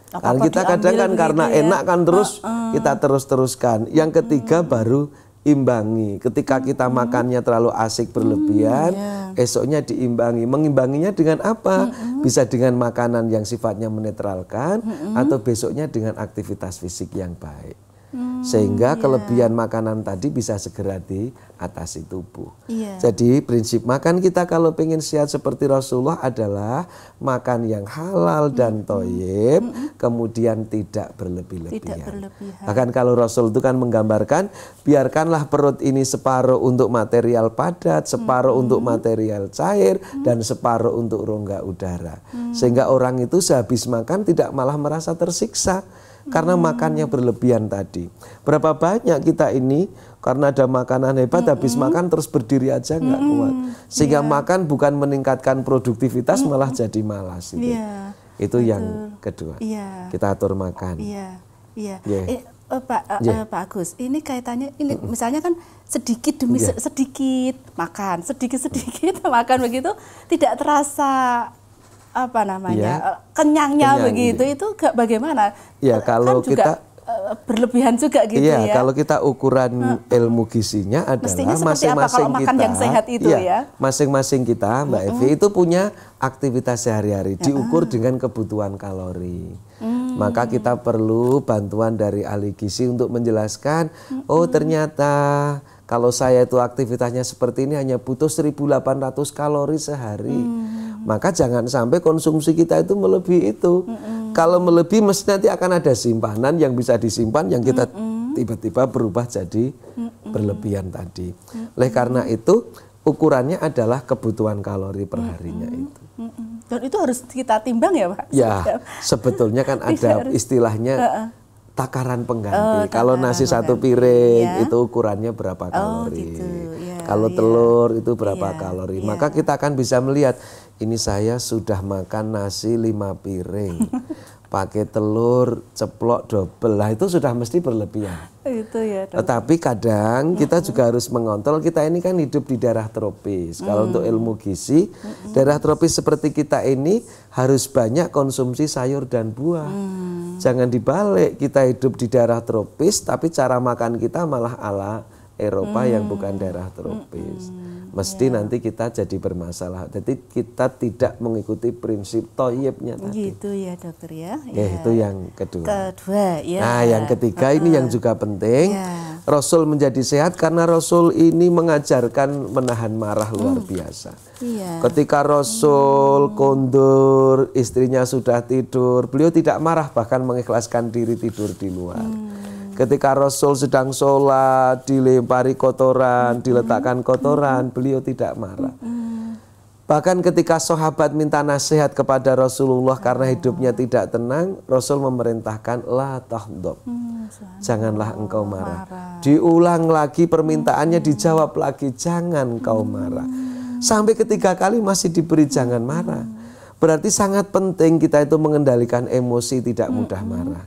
Kan kita kadang kan karena enak kan terus kita terus-teruskan. Yang ketiga baru imbangi. Ketika kita makannya terlalu asik berlebihan, esoknya diimbangi. Mengimbanginya dengan apa? Bisa dengan makanan yang sifatnya menetralkan, atau besoknya dengan aktivitas fisik yang baik. Sehingga kelebihan makanan tadi bisa segera diatasi tubuh. Jadi prinsip makan kita kalau pengen sehat seperti Rasulullah adalah makan yang halal dan toyib, kemudian tidak berlebih-lebihan. Bahkan kalau Rasul itu kan menggambarkan, biarkanlah perut ini separuh untuk material padat, separuh untuk material cair, dan separuh untuk rongga udara. Sehingga orang itu sehabis makan tidak malah merasa tersiksa. Karena makannya berlebihan tadi. Berapa banyak kita ini karena ada makanan hebat, habis makan terus berdiri aja nggak kuat. Sehingga makan bukan meningkatkan produktivitas, malah jadi malas. Itu yang kedua. Kita atur makan. Pak Agus, ini kaitannya ini misalnya kan sedikit demi sedikit makan, sedikit makan begitu tidak terasa apa namanya kenyangnya begitu, itu bagaimana? Ya kalau kan juga kita berlebihan juga gitu ya. Kalau kita ukuran ilmu gizinya adalah masing-masing kita yang sehat itu masing-masing kita, Mbak Evi, itu punya aktivitas sehari-hari diukur dengan kebutuhan kalori. Maka kita perlu bantuan dari ahli gizi untuk menjelaskan, oh ternyata kalau saya itu aktivitasnya seperti ini hanya butuh 1.800 kalori sehari. Maka jangan sampai konsumsi kita itu melebihi itu. Kalau melebihi mesti nanti akan ada simpanan yang bisa disimpan yang kita tiba-tiba berubah jadi berlebihan tadi. Oleh karena itu ukurannya adalah kebutuhan kalori per harinya itu. Dan itu harus kita timbang ya Pak? Ya, sebetulnya kan ada istilahnya takaran pengganti. Kalau nasi satu piring itu ukurannya berapa kalori. Kalau telur itu berapa kalori. Maka kita akan bisa melihat, ini saya sudah makan nasi 5 piring. Pakai telur ceplok double, lah itu sudah mesti berlebihan. Itu ya. Tetapi kadang kita juga harus mengontrol, kita ini kan hidup di daerah tropis. Kalau untuk ilmu gizi, daerah tropis seperti kita ini harus banyak konsumsi sayur dan buah. Jangan dibalik, kita hidup di daerah tropis tapi cara makan kita malah ala Eropa yang bukan daerah tropis. Mesti nanti kita jadi bermasalah. Jadi kita tidak mengikuti prinsip toyibnya tadi. Gitu ya dokter ya. Itu yang kedua. Kedua ya. Nah yang ketiga ini yang juga penting. Rasul menjadi sehat karena Rasul ini mengajarkan menahan marah luar biasa. Ketika Rasul kondur, istrinya sudah tidur, beliau tidak marah, bahkan mengikhlaskan diri tidur di luar. Ketika Rasul sedang sholat, dilempari kotoran, diletakkan kotoran, beliau tidak marah. Bahkan ketika sahabat minta nasihat kepada Rasulullah karena hidupnya tidak tenang, Rasul memerintahkan la tahdab. Janganlah engkau marah. Diulang lagi permintaannya, dijawab lagi, jangan engkau marah. Sampai ketiga kali masih diberi jangan marah. Berarti sangat penting kita itu mengendalikan emosi, tidak mudah marah.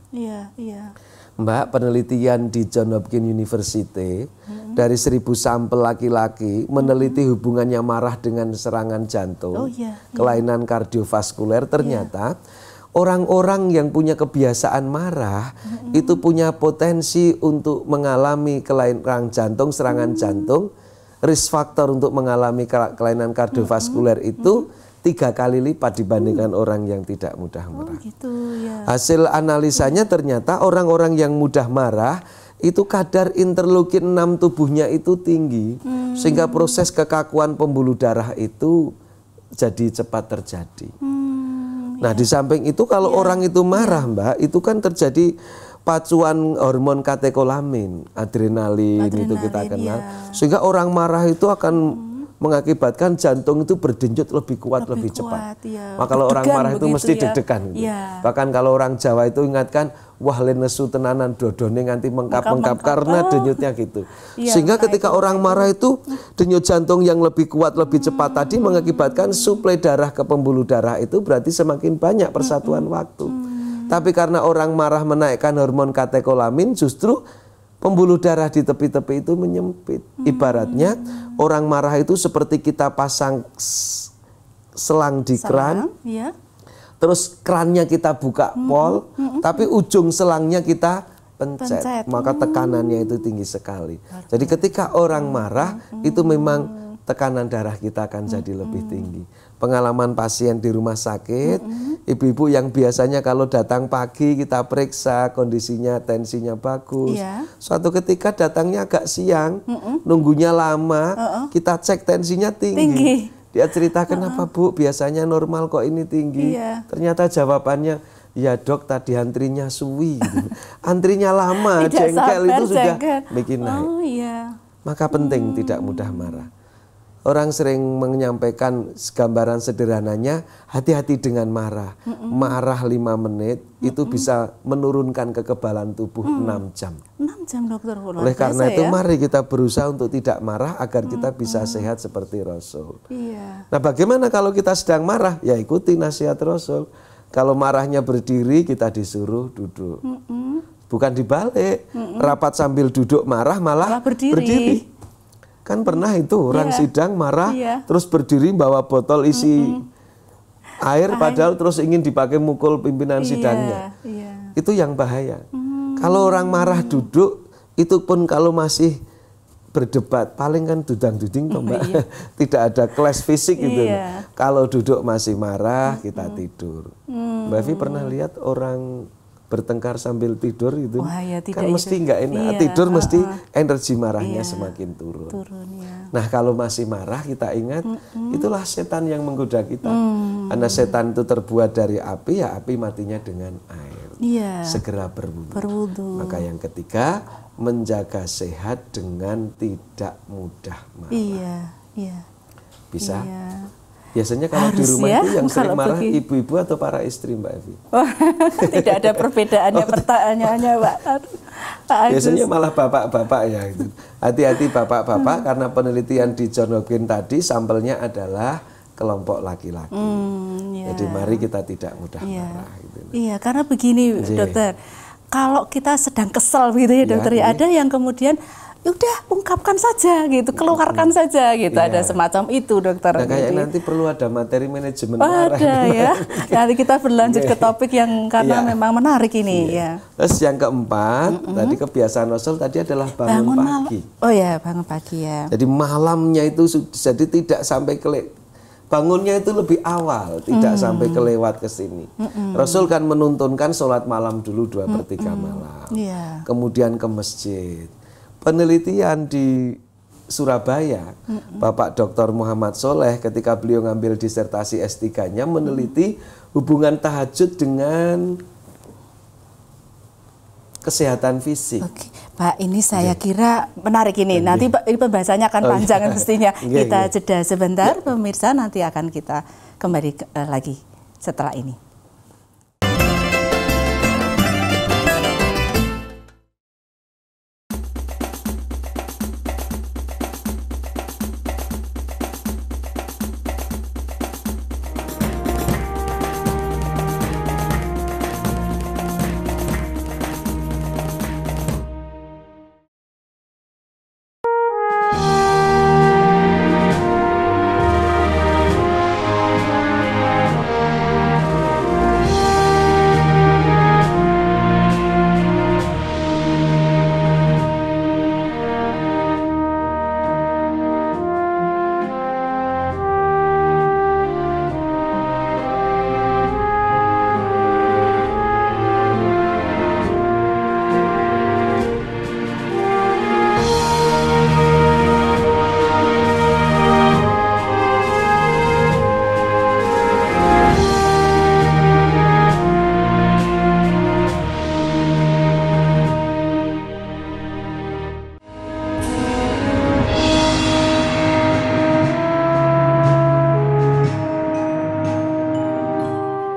Mbak, penelitian di Johns Hopkins University dari 1000 sampel laki-laki meneliti hubungannya marah dengan serangan jantung, kelainan kardiovaskuler. Ternyata orang-orang yang punya kebiasaan marah itu punya potensi untuk mengalami kelainan jantung, serangan jantung. Risk factor untuk mengalami kelainan kardiovaskuler itu 3 kali lipat dibandingkan orang yang tidak mudah marah. Hasil analisanya ternyata orang-orang yang mudah marah itu kadar interleukin 6 tubuhnya itu tinggi, sehingga proses kekakuan pembuluh darah itu jadi cepat terjadi. Nah, di samping itu kalau orang itu marah, Mbak, itu kan terjadi pacuan hormon katekolamin, adrenalin itu kita kenal, sehingga orang marah itu akan mengakibatkan jantung itu berdenyut lebih kuat, lebih cepat. Maka kalau orang marah itu mesti deg-degan. Bahkan kalau orang Jawa itu ingatkan, wah lenesu tenanan dodone nganti mengkap-mengkap karena denyutnya gitu. Sehingga ketika orang marah itu denyut jantung yang lebih kuat, lebih cepat tadi mengakibatkan suplai darah ke pembuluh darah itu berarti semakin banyak persatuan waktu. Tapi karena orang marah menaikkan hormon katekolamin, justru pembuluh darah di tepi-tepi itu menyempit. Ibaratnya orang marah itu seperti kita pasang selang di keran, terus kerannya kita buka pol, tapi ujung selangnya kita pencet. Maka tekanannya itu tinggi sekali. Jadi ketika orang marah itu memang tekanan darah kita akan jadi lebih tinggi. Pengalaman pasien di rumah sakit, ibu-ibu yang biasanya kalau datang pagi kita periksa kondisinya, tensinya bagus. Suatu ketika datangnya agak siang, nunggunya lama, kita cek tensinya tinggi. Dia cerita, kenapa Bu, biasanya normal kok ini tinggi. Ternyata jawabannya, ya dok tadi antrinya suwi. Gitu. Antrinya lama, jengkel itu sudah bikin naik. Maka penting tidak mudah marah. Orang sering menyampaikan gambaran sederhananya, hati-hati dengan marah. Marah 5 menit itu bisa menurunkan kekebalan tubuh 6 jam. 6 jam dokter. Oleh karena itu mari kita berusaha untuk tidak marah agar kita bisa sehat seperti Rasul. Nah, bagaimana kalau kita sedang marah? Ya ikuti nasihat Rasul. Kalau marahnya berdiri, kita disuruh duduk. Bukan dibalik. Rapat sambil duduk marah malah berdiri. Kan pernah itu orang sidang marah terus berdiri bawa botol isi air padahal terus ingin dipakai mukul pimpinan sidangnya. Itu yang bahaya. Kalau orang marah duduk itu pun kalau masih berdebat paling kan dudang-duding Mbak. Tidak ada clash fisik gitu. Kalau duduk masih marah kita tidur. Mbak Evi pernah lihat orang bertengkar sambil tidur itu kan mesti nggak enak. Tidur mesti energi marahnya semakin turun. Nah kalau masih marah kita ingat itulah setan yang menggoda kita. Karena setan itu terbuat dari api, ya api matinya dengan air. Segera berwudu. Maka yang ketiga, menjaga sehat dengan tidak mudah marah. Bisa? Biasanya kalau harus di rumah itu yang sering marah ibu-ibu atau para istri Mbak Evi? Tidak ada perbedaannya pertanyaannya Pak. Biasanya malah bapak-bapak ya. Gitu. Hati-hati bapak-bapak karena penelitian di Johns Hopkins tadi sampelnya adalah kelompok laki-laki. Jadi mari kita tidak mudah marah. Gitu. Karena begini dokter, kalau kita sedang kesel gitu ya dokter, ada yang kemudian udah ungkapkan saja gitu, keluarkan saja gitu. Ada semacam itu dokter. Nah kayak nanti perlu ada materi manajemen marah. Ada ya. Nanti kita berlanjut ke topik yang karena memang menarik ini Terus yang keempat, tadi kebiasaan Rasul tadi adalah bangun pagi. Bangun pagi ya. Jadi malamnya itu jadi tidak sampai bangunnya itu lebih awal, tidak sampai kelewat ke sini. Rasul kan menuntunkan sholat malam dulu 2/3 malam. Kemudian ke masjid. penelitian di Surabaya, Bapak Dr. Muhammad Soleh ketika beliau ngambil disertasi S3-nya meneliti hubungan tahajud dengan kesehatan fisik. Oke, Pak, ini saya kira menarik ini. Nanti ini pembahasannya akan panjang mestinya. Kita jeda sebentar, pemirsa, nanti akan kita kembali lagi setelah ini.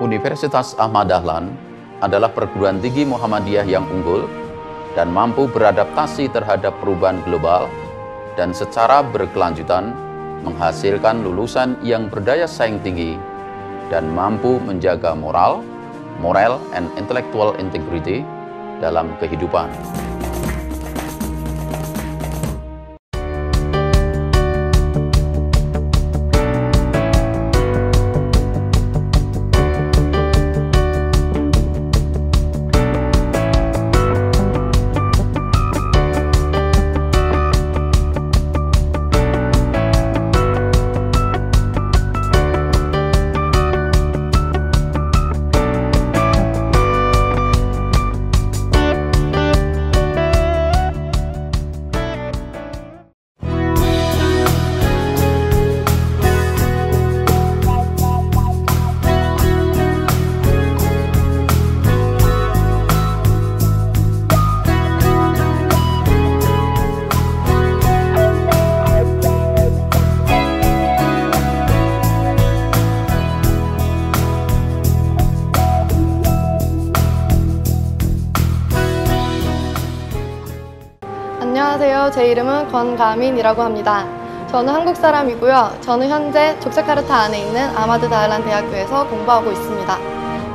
Universitas Ahmad Dahlan adalah perguruan tinggi Muhammadiyah yang unggul dan mampu beradaptasi terhadap perubahan global dan secara berkelanjutan menghasilkan lulusan yang berdaya saing tinggi dan mampu menjaga moral and intellectual integrity dalam kehidupan. 안녕하세요. 제 이름은 권가민이라고 합니다. 저는 한국 사람이고요. 저는 현재 족자카르타 안에 있는 아마드 다알란 대학교에서 공부하고 있습니다.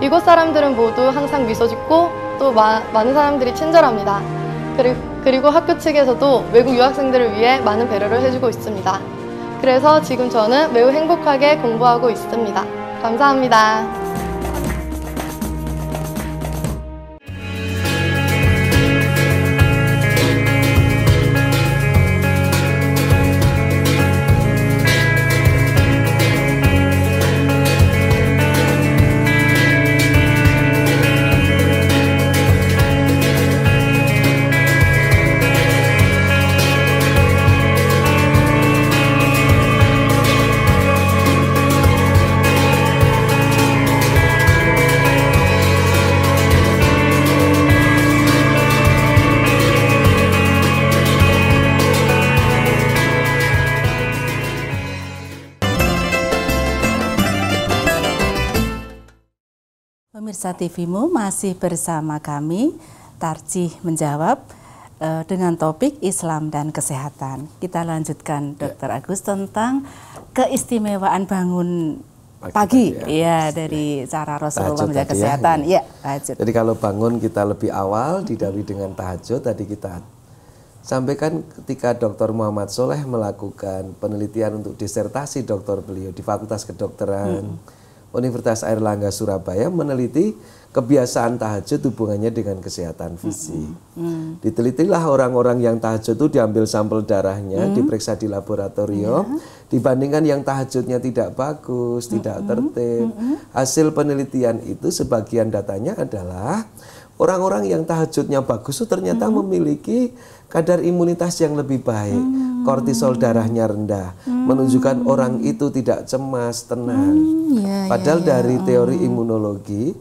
이곳 사람들은 모두 항상 미소 짓고 또 많은 사람들이 친절합니다. 그리고 학교 측에서도 외국 유학생들을 위해 많은 배려를 해주고 있습니다. 그래서 지금 저는 매우 행복하게 공부하고 있습니다. 감사합니다. Pemirsa TVmu masih bersama kami, Tarjih Menjawab dengan topik Islam dan Kesehatan. Kita lanjutkan Dr. Agus tentang keistimewaan bangun pagi ya dari cara Rasulullah menjaga kesehatan. Ya, tahajud. Jadi kalau bangun kita lebih awal didahului dengan tahajud. Tadi kita sampaikan ketika Dr. Muhammad Soleh melakukan penelitian untuk disertasi doktor beliau di Fakultas Kedokteran Universitas Airlangga Surabaya meneliti kebiasaan tahajud hubungannya dengan kesehatan fisik. Ditelitilah orang-orang yang tahajud itu diambil sampel darahnya, diperiksa di laboratorium, dibandingkan yang tahajudnya tidak bagus, tidak tertib. Hasil penelitian itu sebagian datanya adalah orang-orang yang tahajudnya bagus itu ternyata memiliki kadar imunitas yang lebih baik, kortisol darahnya rendah, menunjukkan orang itu tidak cemas, tenang. Padahal dari teori imunologi,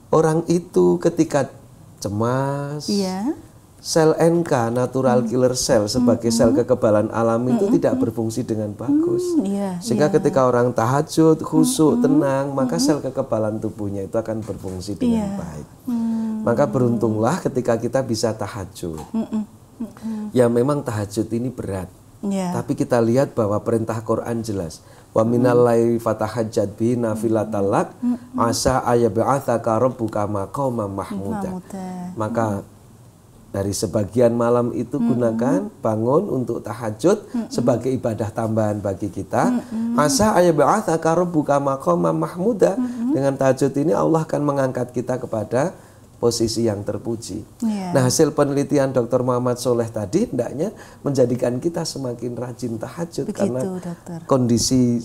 orang itu ketika cemas, sel NK, natural killer cell, sebagai sel kekebalan alami itu tidak berfungsi dengan bagus. Sehingga ketika orang tahajud, khusyuk, tenang, maka sel kekebalan tubuhnya itu akan berfungsi dengan baik. Maka beruntunglah ketika kita bisa tahajud. Ya memang tahajud ini berat. Tapi kita lihat bahwa perintah Quran jelas. Wa minal laili fatahajjat bihi nafilatan lak asa ayyab'atsaka rabbuka maqaman mahmuda. Maka dari sebagian malam itu gunakan bangun untuk tahajud sebagai ibadah tambahan bagi kita. Asa ayyab'atsaka rabbuka maqaman mahmuda. Dengan tahajud ini Allah akan mengangkat kita kepada posisi yang terpuji. Nah, hasil penelitian Dr. Muhammad Soleh tadi hendaknya menjadikan kita semakin rajin tahajud. Begitu, karena kondisi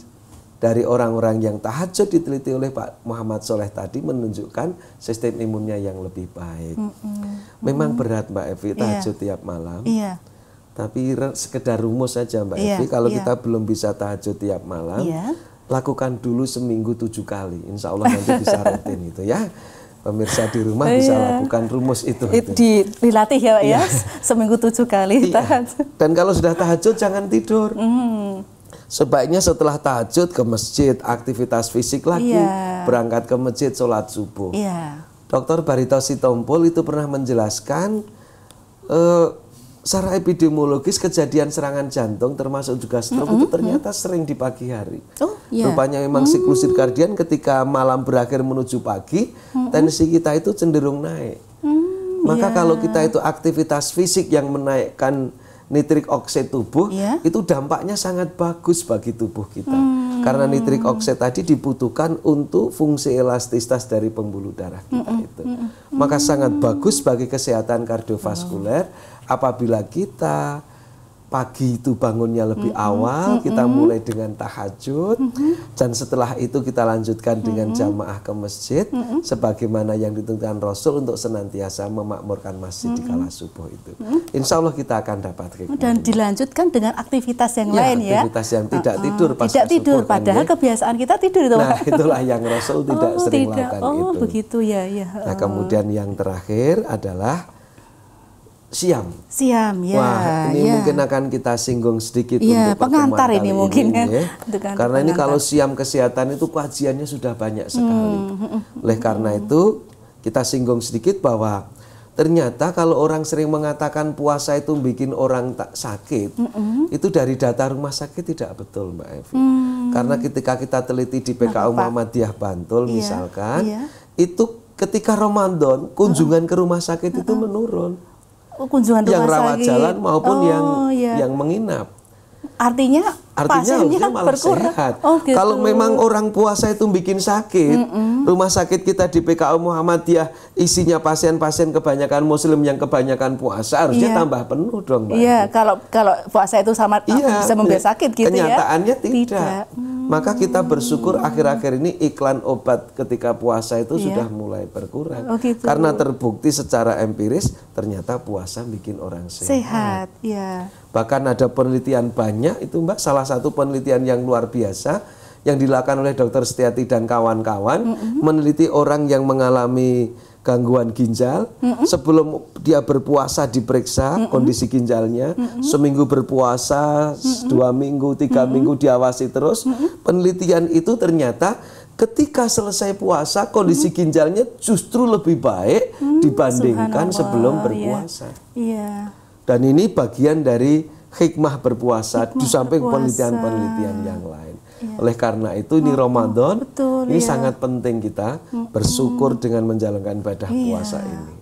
dari orang-orang yang tahajud diteliti oleh Pak Muhammad Soleh tadi menunjukkan sistem imunnya yang lebih baik. Memang berat Mbak Evi tahajud tiap malam. Tapi sekedar rumus saja Mbak Evi, kalau kita belum bisa tahajud tiap malam, lakukan dulu seminggu 7 kali. Insya Allah nanti bisa rutin itu ya. Pemirsa di rumah bisa lakukan rumus itu. Dilatih ya Pak ya, seminggu 7 kali tahajud. Dan kalau sudah tahajud jangan tidur. Sebaiknya setelah tahajud ke masjid, aktivitas fisik lagi, berangkat ke masjid, sholat subuh. Dr. Barito Sitompul itu pernah menjelaskan secara epidemiologis kejadian serangan jantung termasuk juga stroke itu ternyata sering di pagi hari. Rupanya memang siklus sirkadian ketika malam berakhir menuju pagi, tensi kita itu cenderung naik. Maka kalau kita itu aktivitas fisik yang menaikkan nitrik oksid tubuh, itu dampaknya sangat bagus bagi tubuh kita. Karena nitrik oksid tadi dibutuhkan untuk fungsi elastisitas dari pembuluh darah kita itu. Maka sangat bagus bagi kesehatan kardiovaskuler apabila kita pagi itu bangunnya lebih awal, kita mulai dengan tahajud, dan setelah itu kita lanjutkan dengan jamaah ke masjid, sebagaimana yang ditentukan Rasul untuk senantiasa memakmurkan masjid di kala subuh itu. Insya Allah kita akan dapat hikmah. Dan dilanjutkan dengan aktivitas yang lain ya. Aktivitas yang tidak tidur pas tidak tidur, subuh, padahal kan, kebiasaan kita tidur itu. Nah itulah yang Rasul tidak sering lakukan itu. Begitu ya. Nah kemudian yang terakhir adalah siam. Siam ya. Wah, ini mungkin akan kita singgung sedikit untuk pengantar ini mungkin ya. Karena ini kalau siam kesehatan itu kajiannya sudah banyak sekali. Oleh karena itu kita singgung sedikit bahwa ternyata kalau orang sering mengatakan puasa itu bikin orang tak sakit, itu dari data rumah sakit tidak betul Mbak Evi. Karena ketika kita teliti di PKU Muhammadiyah Bantul misalkan, itu ketika Ramadan kunjungan ke rumah sakit itu menurun. Kunjungan yang rumah rawat sakit. jalan maupun yang menginap. Artinya harusnya malah sehat. Gitu. Kalau memang orang puasa itu bikin sakit, rumah sakit kita di PKU Muhammadiyah isinya pasien-pasien kebanyakan muslim yang kebanyakan puasa, harusnya tambah penuh dong Mbak. Iya, kalau puasa itu sama bisa membuat sakit gitu kenyataannya tidak. Maka kita bersyukur akhir-akhir ini iklan obat ketika puasa itu sudah mulai berkurang. Gitu. Karena terbukti secara empiris ternyata puasa bikin orang sehat. Bahkan ada penelitian banyak itu Mbak, salah satu penelitian yang luar biasa yang dilakukan oleh Dr. Setiati dan kawan-kawan, meneliti orang yang mengalami gangguan ginjal, sebelum dia berpuasa diperiksa kondisi ginjalnya, seminggu berpuasa, 2 minggu, 3 minggu diawasi terus. Penelitian itu ternyata ketika selesai puasa kondisi ginjalnya justru lebih baik dibandingkan sebelum berpuasa. Dan ini bagian dari hikmah berpuasa di samping penelitian-penelitian yang lain. Oleh karena itu ini Ramadan, ini sangat penting kita bersyukur dengan menjalankan ibadah puasa ini.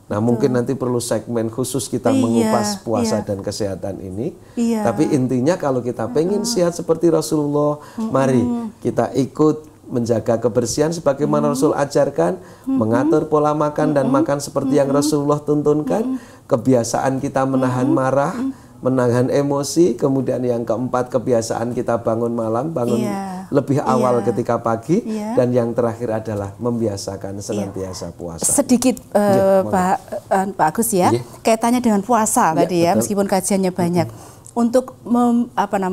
Nah mungkin nanti perlu segmen khusus kita mengupas puasa dan kesehatan ini. Tapi intinya kalau kita pengen sehat seperti Rasulullah, mari kita ikut menjaga kebersihan sebagaimana Rasul ajarkan, mengatur pola makan dan makan seperti yang Rasulullah tuntunkan, kebiasaan kita menahan marah, menahan emosi, kemudian yang keempat kebiasaan kita bangun malam, bangun lebih awal Iya. ketika pagi, Iya. dan yang terakhir adalah membiasakan senantiasa puasa. Sedikit Pak Agus ya, Iya. kaitannya dengan puasa Iya, tadi ya, betul. meskipun kajiannya banyak. Untuk memantapkan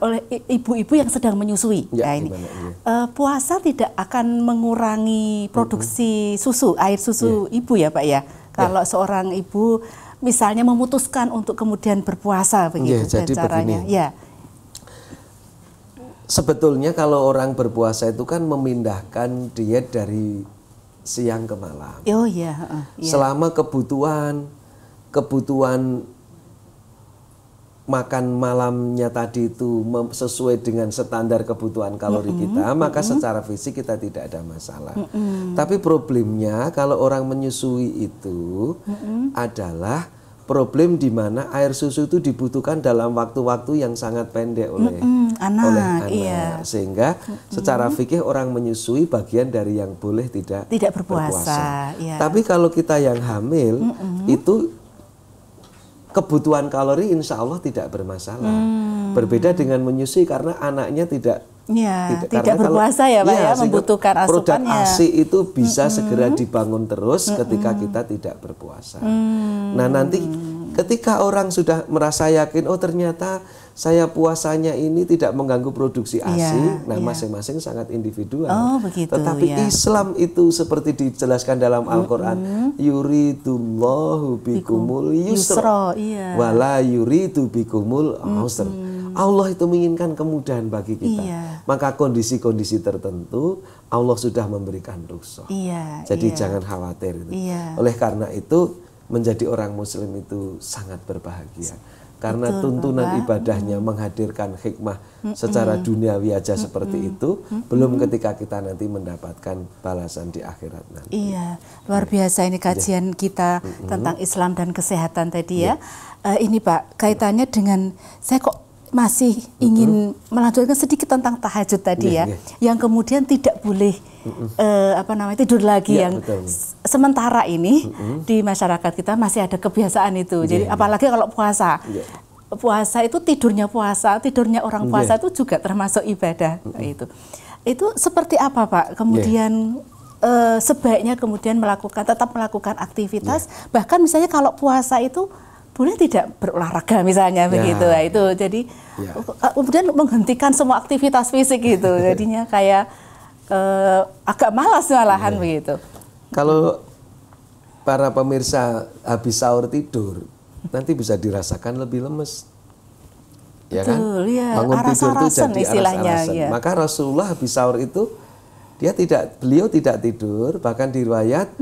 oleh ibu-ibu yang sedang menyusui. Ya, Nah, ini gimana, iya. puasa tidak akan mengurangi produksi susu, air susu ibu ya Pak ya. Kalau seorang ibu misalnya memutuskan untuk kemudian berpuasa begitu dan jadi caranya. begini. Ya. Sebetulnya kalau orang berpuasa itu kan memindahkan diet dari siang ke malam. Oh iya, iya. Selama kebutuhan makan malamnya tadi itu sesuai dengan standar kebutuhan kalori kita, maka secara fisik kita tidak ada masalah. Tapi problemnya kalau orang menyusui itu adalah problem di mana air susu itu dibutuhkan dalam waktu-waktu yang sangat pendek oleh anak. Iya. Sehingga secara fikih orang menyusui bagian dari yang boleh tidak berpuasa. Iya. Tapi kalau kita yang hamil itu kebutuhan kalori insya Allah tidak bermasalah. Berbeda dengan menyusui karena anaknya tidak tidak berpuasa ya Pak ya, membutuhkan produk asupannya. ASI itu bisa segera dibangun terus ketika kita tidak berpuasa. Nah nanti ketika orang sudah merasa yakin, oh ternyata saya puasanya ini tidak mengganggu produksi ASI, masing-masing sangat individual. Oh, begitu, Tetapi Islam itu seperti dijelaskan dalam Al-Quran, yuridullahu bikumul yusra, wala yuridu bikumul usra. Allah itu menginginkan kemudahan bagi kita. Maka kondisi-kondisi tertentu Allah sudah memberikan rukhsah. Jadi jangan khawatir. Oleh karena itu menjadi orang Muslim itu sangat berbahagia. Karena tuntunan ibadahnya menghadirkan hikmah secara duniawi aja seperti itu, belum ketika kita nanti mendapatkan balasan di akhirat nanti. Iya, luar biasa ini kajian kita tentang Islam dan kesehatan tadi ya. Ini Pak, kaitannya dengan saya kok masih ingin melanjutkan sedikit tentang tahajud tadi yang kemudian tidak boleh tidur lagi yang betul. Sementara ini di masyarakat kita masih ada kebiasaan itu. Jadi apalagi kalau puasa. Puasa itu tidurnya orang puasa itu juga termasuk ibadah Itu seperti apa Pak? Kemudian sebaiknya kemudian tetap melakukan aktivitas, bahkan misalnya kalau puasa itu boleh tidak berolahraga misalnya begitu. Nah, itu jadi kemudian menghentikan semua aktivitas fisik gitu. Jadinya kayak agak malas malahan begitu. Kalau para pemirsa habis sahur tidur, nanti bisa dirasakan lebih lemes. Ya kan? Bangun tidur itu jadi aras-arasan. Maka Rasulullah habis sahur itu beliau tidak tidur, bahkan di riwayat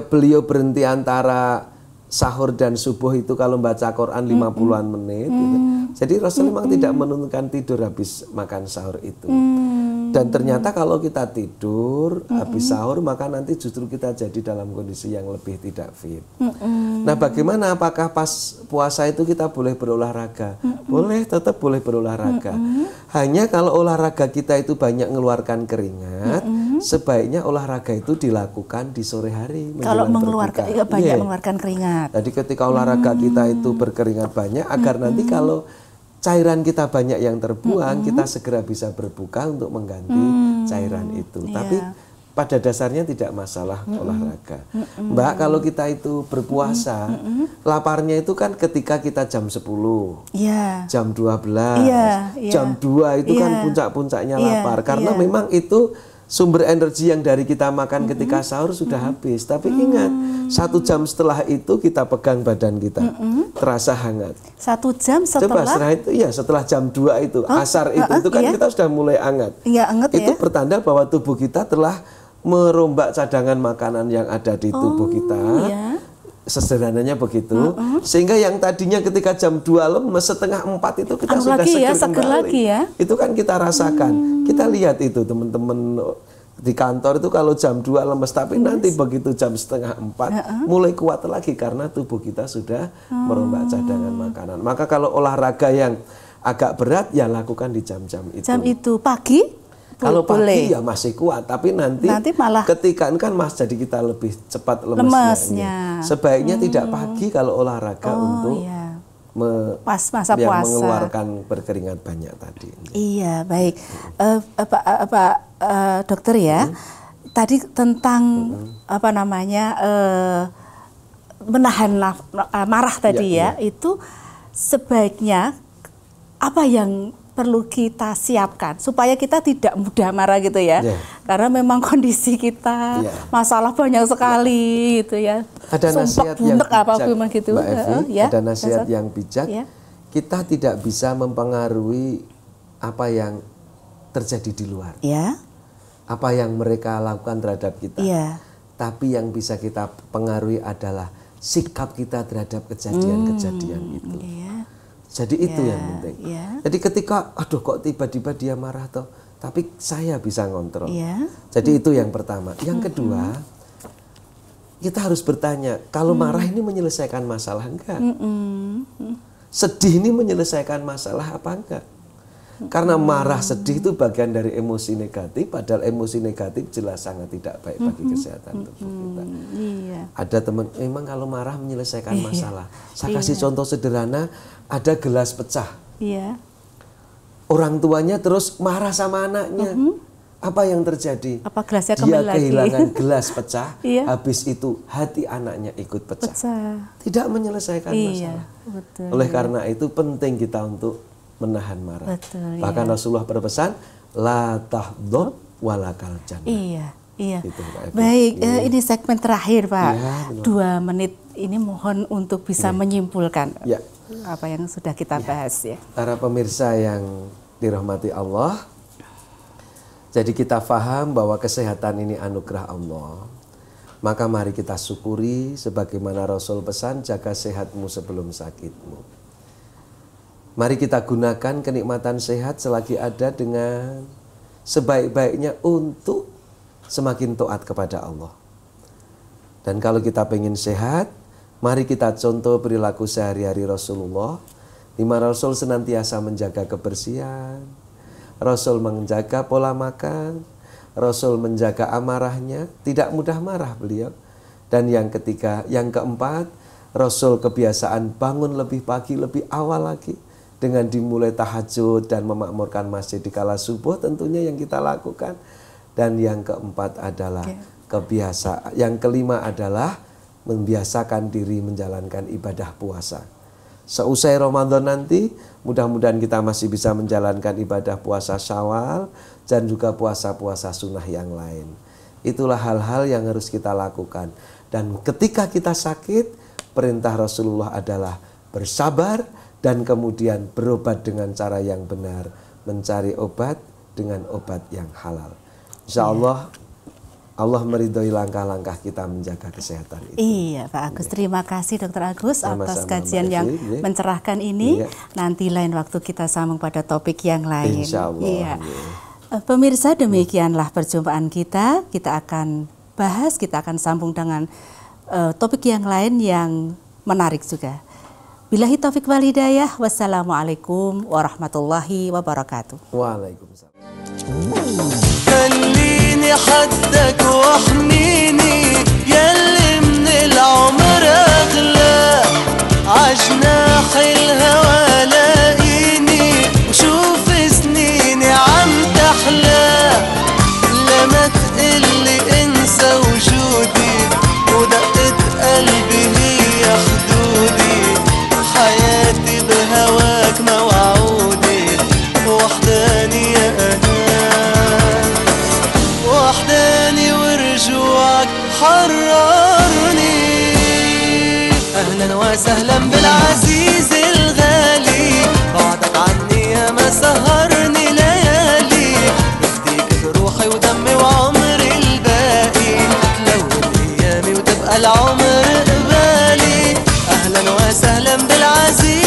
beliau berhenti antara sahur dan subuh itu kalau baca Quran 50-an menit gitu. Jadi Rasul memang tidak menurunkan tidur habis makan sahur itu. Dan ternyata kalau kita tidur habis sahur, maka nanti justru kita jadi dalam kondisi yang lebih tidak fit. Nah bagaimana, apakah pas puasa itu kita boleh berolahraga? Boleh, tetap boleh berolahraga. Hanya kalau olahraga kita itu banyak mengeluarkan keringat, sebaiknya olahraga itu dilakukan di sore hari. Kalau mengeluarkan keringat. Jadi ketika olahraga kita itu berkeringat banyak, agar nanti kalau cairan kita banyak yang terbuang, kita segera bisa berbuka untuk mengganti cairan itu. Tapi pada dasarnya tidak masalah olahraga. Mbak, kalau kita itu berpuasa, laparnya itu kan ketika kita jam 10, jam 12, jam 2 itu kan puncak-puncaknya lapar. Karena memang itu sumber energi yang dari kita makan ketika sahur sudah habis. Tapi ingat, 1 jam setelah itu kita pegang badan kita, terasa hangat. 1 jam setelah? Coba setelah jam 2 itu, asar itu kan kita sudah mulai hangat. Itu pertanda bahwa tubuh kita telah merombak cadangan makanan yang ada di tubuh kita. Sederhananya begitu. Sehingga yang tadinya ketika jam 2 lemes, setengah 4 itu kita sudah seger lagi. Itu kan kita rasakan. Kita lihat itu teman-teman di kantor itu kalau jam 2 lemes, tapi nanti begitu jam setengah 4 mulai kuat lagi karena tubuh kita sudah merombak cadangan makanan. Maka kalau olahraga yang agak berat ya lakukan di jam-jam itu. Jam itu pagi? Kalau pagi ya masih kuat, tapi nanti malah ketika kan jadi kita lebih cepat lemesnya. Sebaiknya tidak pagi kalau olahraga untuk pas masa yang puasa mengeluarkan berkeringat banyak tadi. Iya, baik. Dokter ya, tadi tentang apa namanya menahan marah tadi ya, itu sebaiknya apa yang perlu kita siapkan supaya kita tidak mudah marah gitu ya, karena memang kondisi kita masalah banyak sekali gitu ya. Ada nasihat yang bijak, gitu, Mbak Evi, ada nasihat yang bijak. Kita tidak bisa mempengaruhi apa yang terjadi di luar, apa yang mereka lakukan terhadap kita, tapi yang bisa kita pengaruhi adalah sikap kita terhadap kejadian-kejadian itu. Jadi itu yang penting. Jadi ketika, aduh kok tiba-tiba dia marah toh, tapi saya bisa ngontrol. Jadi itu yang pertama. Yang kedua, kita harus bertanya, kalau marah ini menyelesaikan masalah enggak? Sedih ini menyelesaikan masalah apa enggak? Karena marah, sedih itu bagian dari emosi negatif, padahal emosi negatif jelas sangat tidak baik bagi kesehatan tubuh kita. Ada teman, memang kalau marah menyelesaikan masalah. Saya kasih contoh sederhana, ada gelas pecah. Orang tuanya terus marah sama anaknya. Apa yang terjadi? Apa gelasnya dia kehilangan gelas pecah, habis itu hati anaknya ikut pecah. Tidak menyelesaikan masalah. Oleh karena itu penting kita untuk menahan marah. Bahkan Rasulullah berpesan, la tahdhab walakal jannah. Gitu, baik, ini segmen terakhir Pak. 2 menit ini mohon untuk bisa menyimpulkan apa yang sudah kita bahas ya. Para pemirsa yang dirahmati Allah, jadi kita faham bahwa kesehatan ini anugerah Allah. Maka mari kita syukuri sebagaimana Rasul pesan, jaga sehatmu sebelum sakitmu. Mari kita gunakan kenikmatan sehat selagi ada dengan sebaik-baiknya untuk semakin taat kepada Allah. Dan kalau kita pengen sehat, mari kita contoh perilaku sehari-hari Rasulullah, di mana Rasul senantiasa menjaga kebersihan, Rasul menjaga pola makan, Rasul menjaga amarahnya, tidak mudah marah beliau. Dan yang ketiga, yang keempat, Rasul kebiasaan bangun lebih pagi, lebih awal lagi, dengan dimulai tahajud dan memakmurkan masjid di kala subuh tentunya yang kita lakukan. Dan yang keempat adalah kebiasaan, yang kelima adalah membiasakan diri menjalankan ibadah puasa. Seusai Ramadan nanti, mudah-mudahan kita masih bisa menjalankan ibadah puasa Syawal dan juga puasa-puasa sunnah yang lain. Itulah hal-hal yang harus kita lakukan. Dan ketika kita sakit, perintah Rasulullah adalah bersabar dan kemudian berobat dengan cara yang benar, mencari obat dengan obat yang halal. Insya Allah, Allah meridhoi langkah-langkah kita menjaga kesehatan itu. Iya Pak Agus, terima kasih Dr. Agus atas kajian yang mencerahkan ini. Nanti lain waktu kita sambung pada topik yang lain. Insya Allah. Pemirsa, demikianlah perjumpaan kita. Kita akan bahas, kita akan sambung dengan topik yang lain yang menarik juga. Billahi taufiq wal hidayah. Wassalamualaikum warahmatullahi wabarakatuh. Waalaikumsalam. خليني حدك واحميني ياللي من العمر اغلى عجناح الهوى لاقيني وشوف سنيني عم تحلى لما تقلي انسى وجودي ودقة قلبي هي خدودي حياتي بهواك موعودي وحداني يا وحداني ورجوعك حررني. أهلا وسهلا بالعزيز الغالي بعدك عني يا ما سهرني ليالي بفديك بروحي ودمي وعمري الباقي تلون أيامي وتبقى العمر قبالي. أهلا وسهلا بالعزيز